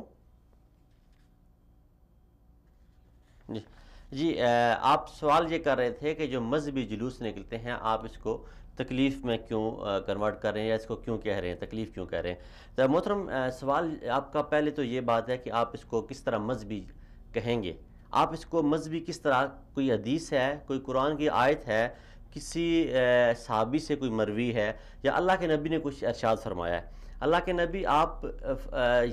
جی آپ سوال یہ کر رہے تھے کہ جو مذہبی جلوس نکلتے ہیں آپ اس کو تکلیف میں کیوں کنورٹ کر رہے ہیں، یا اس کو کیوں کہہ رہے ہیں، تکلیف کیوں کہہ رہے ہیں. تو محترم سوال آپ کا پہلے تو یہ بات ہے کہ آپ اس کو کس طرح مذہبی کہیں گے. آپ اس کو مذہبی کس طرح، کوئی حدیث ہے، کوئی قرآن کی آیت ہے، کسی صحابی سے کوئی مروی ہے، یا اللہ کے نبی نے کچھ ارشاد فرمایا ہے. اللہ کے نبی آپ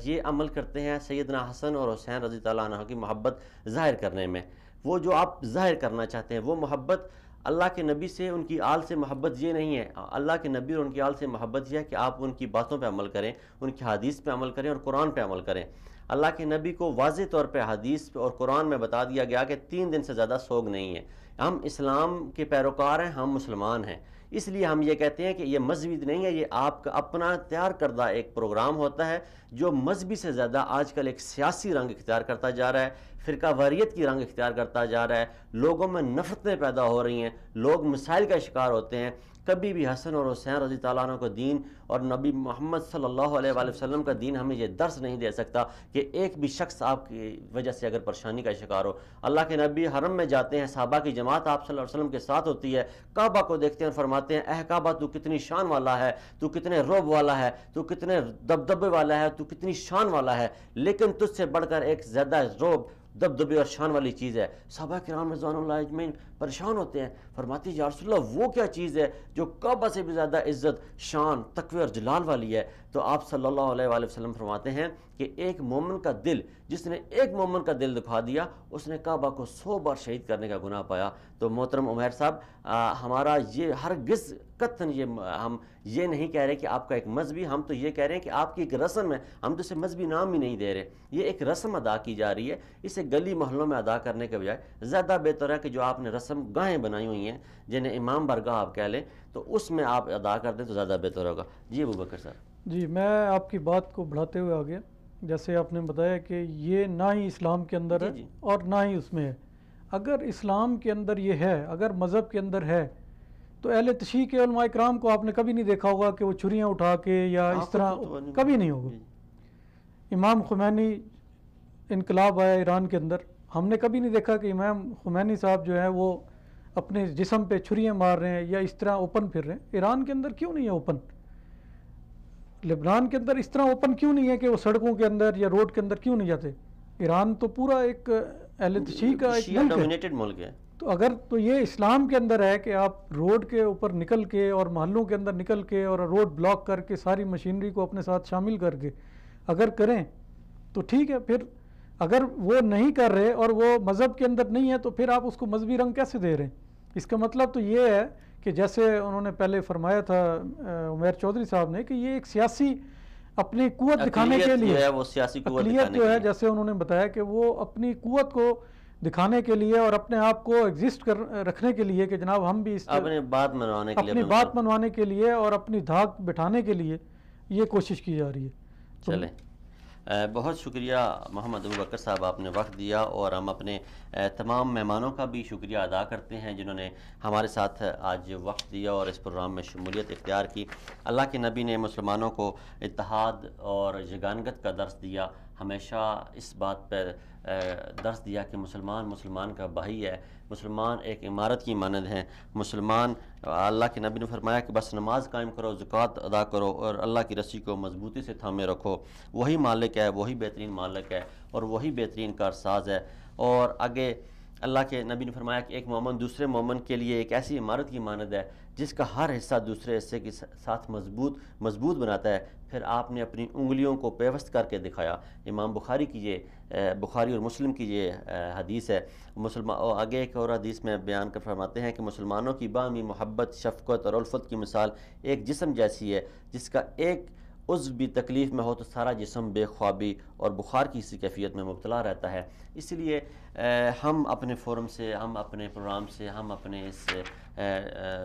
یہ عمل کرتے ہیں سیدنا حسن اور حسین رضی اللہ عنہ کی محبت ظاہر کرنے میں. وہ جو آپ ظاہر کرنا چاہتے ہیں وہ محبت اللہ کے نبی سے، ان کی آل سے محبت یہ نہیں ہے. اللہ کے نبی اور ان کی آل سے محبت یہ ہے کہ آپ ان کی باتوں پہ عمل کریں، ان کی حدیث پہ عمل کریں اور قرآن پہ عمل کریں. اللہ کے نبی کو واضح طور پہ حدیث اور قرآن میں بتا دیا گیا کہ 3 دن سے زیادہ سوگ نہیں ہے. ہم اسلام کے پیروکار ہیں، ہم مسلمان ہیں، اس لیے ہم یہ کہتے ہیں کہ یہ مذہبی نہیں ہے، یہ آپ کا اپنا تیار کردہ ایک پروگرام ہوتا ہے جو مذہبی سے زیادہ آج کل ایک سیاسی رنگ اختیار کرتا جا رہا ہے، فرقہ واریت کی رنگ اختیار کرتا جا رہا ہے. لوگوں میں نفرتیں پیدا ہو رہی ہیں، لوگ مسائل کا شکار ہوتے ہیں. کبھی بھی حسن اور حسین رضی اللہ عنہ کو دین اور نبی محمد صلی اللہ علیہ وآلہ وسلم کا دین ہمیں یہ درس نہیں دے سکتا کہ ایک بھی شخص آپ کی وجہ سے اگر پریشانی کا شکار ہو. اللہ کے نبی حرم میں جاتے ہیں، صحابہ کی جماعت آپ صلی اللہ علیہ وسلم کے ساتھ ہوتی ہے، کعبہ کو دیکھتے ہیں اور فرماتے ہیں اے کعبہ تو کتنی شان والا ہے، تو کتنے رعب والا ہے، تو کتنے دبدبے والا ہے، تو کتنی شان والا ہے، لیکن تجھ سے بڑھ کر ایک زیادہ رعب، دبدبے اور شان والی چیز ہے. صحابہ کرام رضوان اللہ اجمعین پریشان ہوتے ہیں، فرماتے ہیں یا رسول اللہ وہ کیا چیز ہے جو کعبہ سے بھی زیادہ عزت، شان، تقوی اور جلال والی ہے. تو آپ صلی اللہ علیہ وآلہ وسلم فرماتے ہیں کہ ایک مومن کا دل، جس نے ایک مومن کا دل دکھا دیا اس نے کعبہ کو 100 بار شہید کرنے کا گناہ پایا. تو محترم عمیر صاحب ہمارا یہ ہرگز قطعاً ہم یہ نہیں کہہ رہے کہ آپ کا ایک مذہبی، ہم تو یہ کہہ رہے ہیں کہ آپ کی ایک رسم ہے، ہم تو اسے مذہبی نام ہی نہیں دے رہے. یہ ایک رسم ادا کی جا رہی ہے، اسے گلی محلوں میں ادا کرنے کے بجائے زیادہ بہتر ہے کہ جو آپ نے رسم گاہیں بنائی ہوئی ہیں جنہیں امام برگاہ آپ کہہ لیں تو اس میں آپ ادا کر دیں تو زیادہ بہتر ہوگا. جی ابوبکر صاحب. جی میں آپ کی بات کو بڑھاتے ہوئے آگے، جیسے آپ نے بتایا کہ یہ نہ ہی اسلام کے اندر ہے اور نہ ہی اس میں ہے. اگر اسلام کے اندر یہ ہے، اگر مذہب کے اندر ہے، تو اہل تشیع کے علماء اکرام کو آپ نے کبھی نہیں دیکھا ہوگا کہ وہ چھریاں اٹھا کے یا اس طرح، کبھی نہیں ہوگا. امام خمینی انقلاب آیا ایران کے اندر، ہم نے کبھی نہیں دیکھا کہ امام خمینی صاحب جو ہے وہ اپنے جسم پہ چھریاں مار رہے ہیں یا اس طرح اوپن پھر رہے ہیں. ایران کے اندر کیوں نہیں ہے اوپن؟ لبنان کے اندر اس طرح اوپن کیوں نہیں ہے کہ وہ سڑکوں کے اندر یا روڈ کے اندر کیوں نہیں جاتے؟ ایران تو پورا ایک اہل تشیع کا ایک ملک ہے. تو اگر تو یہ اسلام کے اندر ہے کہ آپ روڈ کے اوپر نکل کے اور محلوں کے اندر نکل کے اور روڈ بلاک کر کے ساری مشینری کو اپنے ساتھ شامل کر کے اگر کریں تو ٹھیک ہے. پھر اگر وہ نہیں کر رہے اور وہ مذہب کے اندر نہیں ہے تو پھر آپ اس کو مذہبی رنگ کیسے دے رہے ہیں؟ اس کا مطلب تو یہ ہے کہ جیسے انہوں نے پہلے فرمایا تھا عمیر چودھری صاحب نے کہ یہ ایک سیاسی اپنی قوت دکھانے کے لیے، وہ سیاسی اقلیت جو ہے، جیسے انہوں نے بتایا کہ وہ اپنی قوت کو دکھانے کے لیے اور اپنے آپ کو ایگزسٹ رکھنے کے لیے کہ جناب ہم بھی اس اپنی بات منوانے کے لیے اور اپنی دھاک بٹھانے کے لیے یہ کوشش کی جا رہی ہے. چلیں بہت شکریہ محمد ابوبکر صاحب، آپ نے وقت دیا، اور ہم اپنے تمام مہمانوں کا بھی شکریہ ادا کرتے ہیں جنہوں نے ہمارے ساتھ آج وقت دیا اور اس پروگرام میں شمولیت اختیار کی. اللہ کے نبی نے مسلمانوں کو اتحاد اور یگانگت کا درس دیا. ہمیشہ اس بات پہ درس دیا کہ مسلمان مسلمان کا بھائی ہے، مسلمان ایک عمارت کی مانند ہیں، مسلمان اللہ کے نبی نے فرمایا کہ بس نماز قائم کرو، زکوٰۃ ادا کرو اور اللہ کی رسی کو مضبوطی سے تھامے رکھو، وہی مالک ہے، وہی بہترین مالک ہے اور وہی بہترین کارساز ہے۔ اور آگے اللہ کے نبی نے فرمایا کہ ایک مومن دوسرے مومن کے لیے ایک ایسی عمارت کی مانند ہے جس کا ہر حصہ دوسرے حصے کے ساتھ مضبوط بناتا ہے۔ پھر آپ نے اپنی انگلیوں کو پیوست کر کے دکھایا۔ امام بخاری کی یہ بخاری اور مسلم کی یہ حدیث ہے۔ آگے ایک اور حدیث میں بیان کر فرماتے ہیں کہ مسلمانوں کی باہمی محبت، شفقت اور الفت کی مثال ایک جسم جیسی ہے، جس کا ایک عضو بھی تکلیف میں ہو تو سارا جسم بے خوابی اور بخار کی اسی کیفیت میں مبتلا رہتا ہے۔ اس لیے ہم اپنے فورم سے، ہم اپنے پروگرام سے، ہم اپنے اس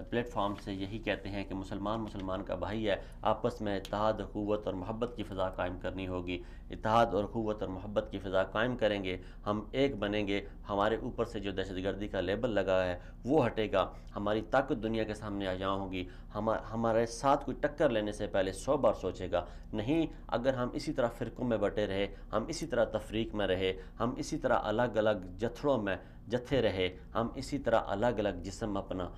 پلیٹ فارم سے یہی کہتے ہیں کہ مسلمان مسلمان کا بھائی ہے، آپس میں اتحاد، اخوت اور محبت کی فضا قائم کرنی ہوگی۔ اتحاد اور اخوت اور محبت کی فضا قائم کریں گے، ہم ایک بنیں گے، ہمارے اوپر سے جو دہشت گردی کا لیبل لگا ہے وہ ہٹے گا، ہماری طاقت دنیا کے سامنے آ جاؤں ہوگی، ہمارے ساتھ کوئی ٹکر لینے سے پہلے 100 بار سوچے گا۔ نہیں، اگر ہم اسی طرح فرقوں میں بٹے رہے، ہم اسی طرح تفریق میں رہے، ہم اسی طرح الگ الگ جتھڑوں میں جتھے رہے، ہم اسی طرح الگ الگ جسم اپنا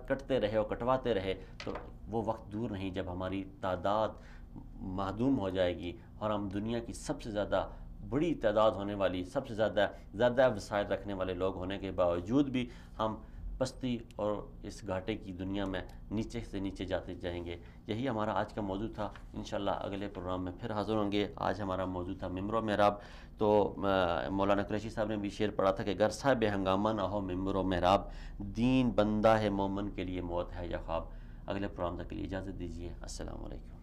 کٹتے رہے اور کٹواتے رہے، تو وہ وقت دور نہیں جب ہماری تعداد معدوم ہو جائے گی اور ہم دنیا کی سب سے زیادہ بڑی تعداد ہونے والی، سب سے زیادہ وسائل رکھنے والے لوگ ہونے کے باوجود بھی ہم پستی اور اس گھاٹے کی دنیا میں نیچے سے نیچے جاتے جائیں گے۔ یہی ہمارا آج کا موضوع تھا۔ انشاءاللہ اگلے پروگرام میں پھر حاضر ہوں گے۔ آج ہمارا موضوع تھا ممبر و محراب۔ تو مولانا قریشی صاحب نے بھی شعر پڑھا تھا کہ گر صاحب ہنگامہ نہ ہو ممبر و محراب، دین بندہ ہے مومن کے لیے موت ہے یا خواب۔ اگلے پروگرام تک کے لیے اجازت دیجیے۔ السلام علیکم۔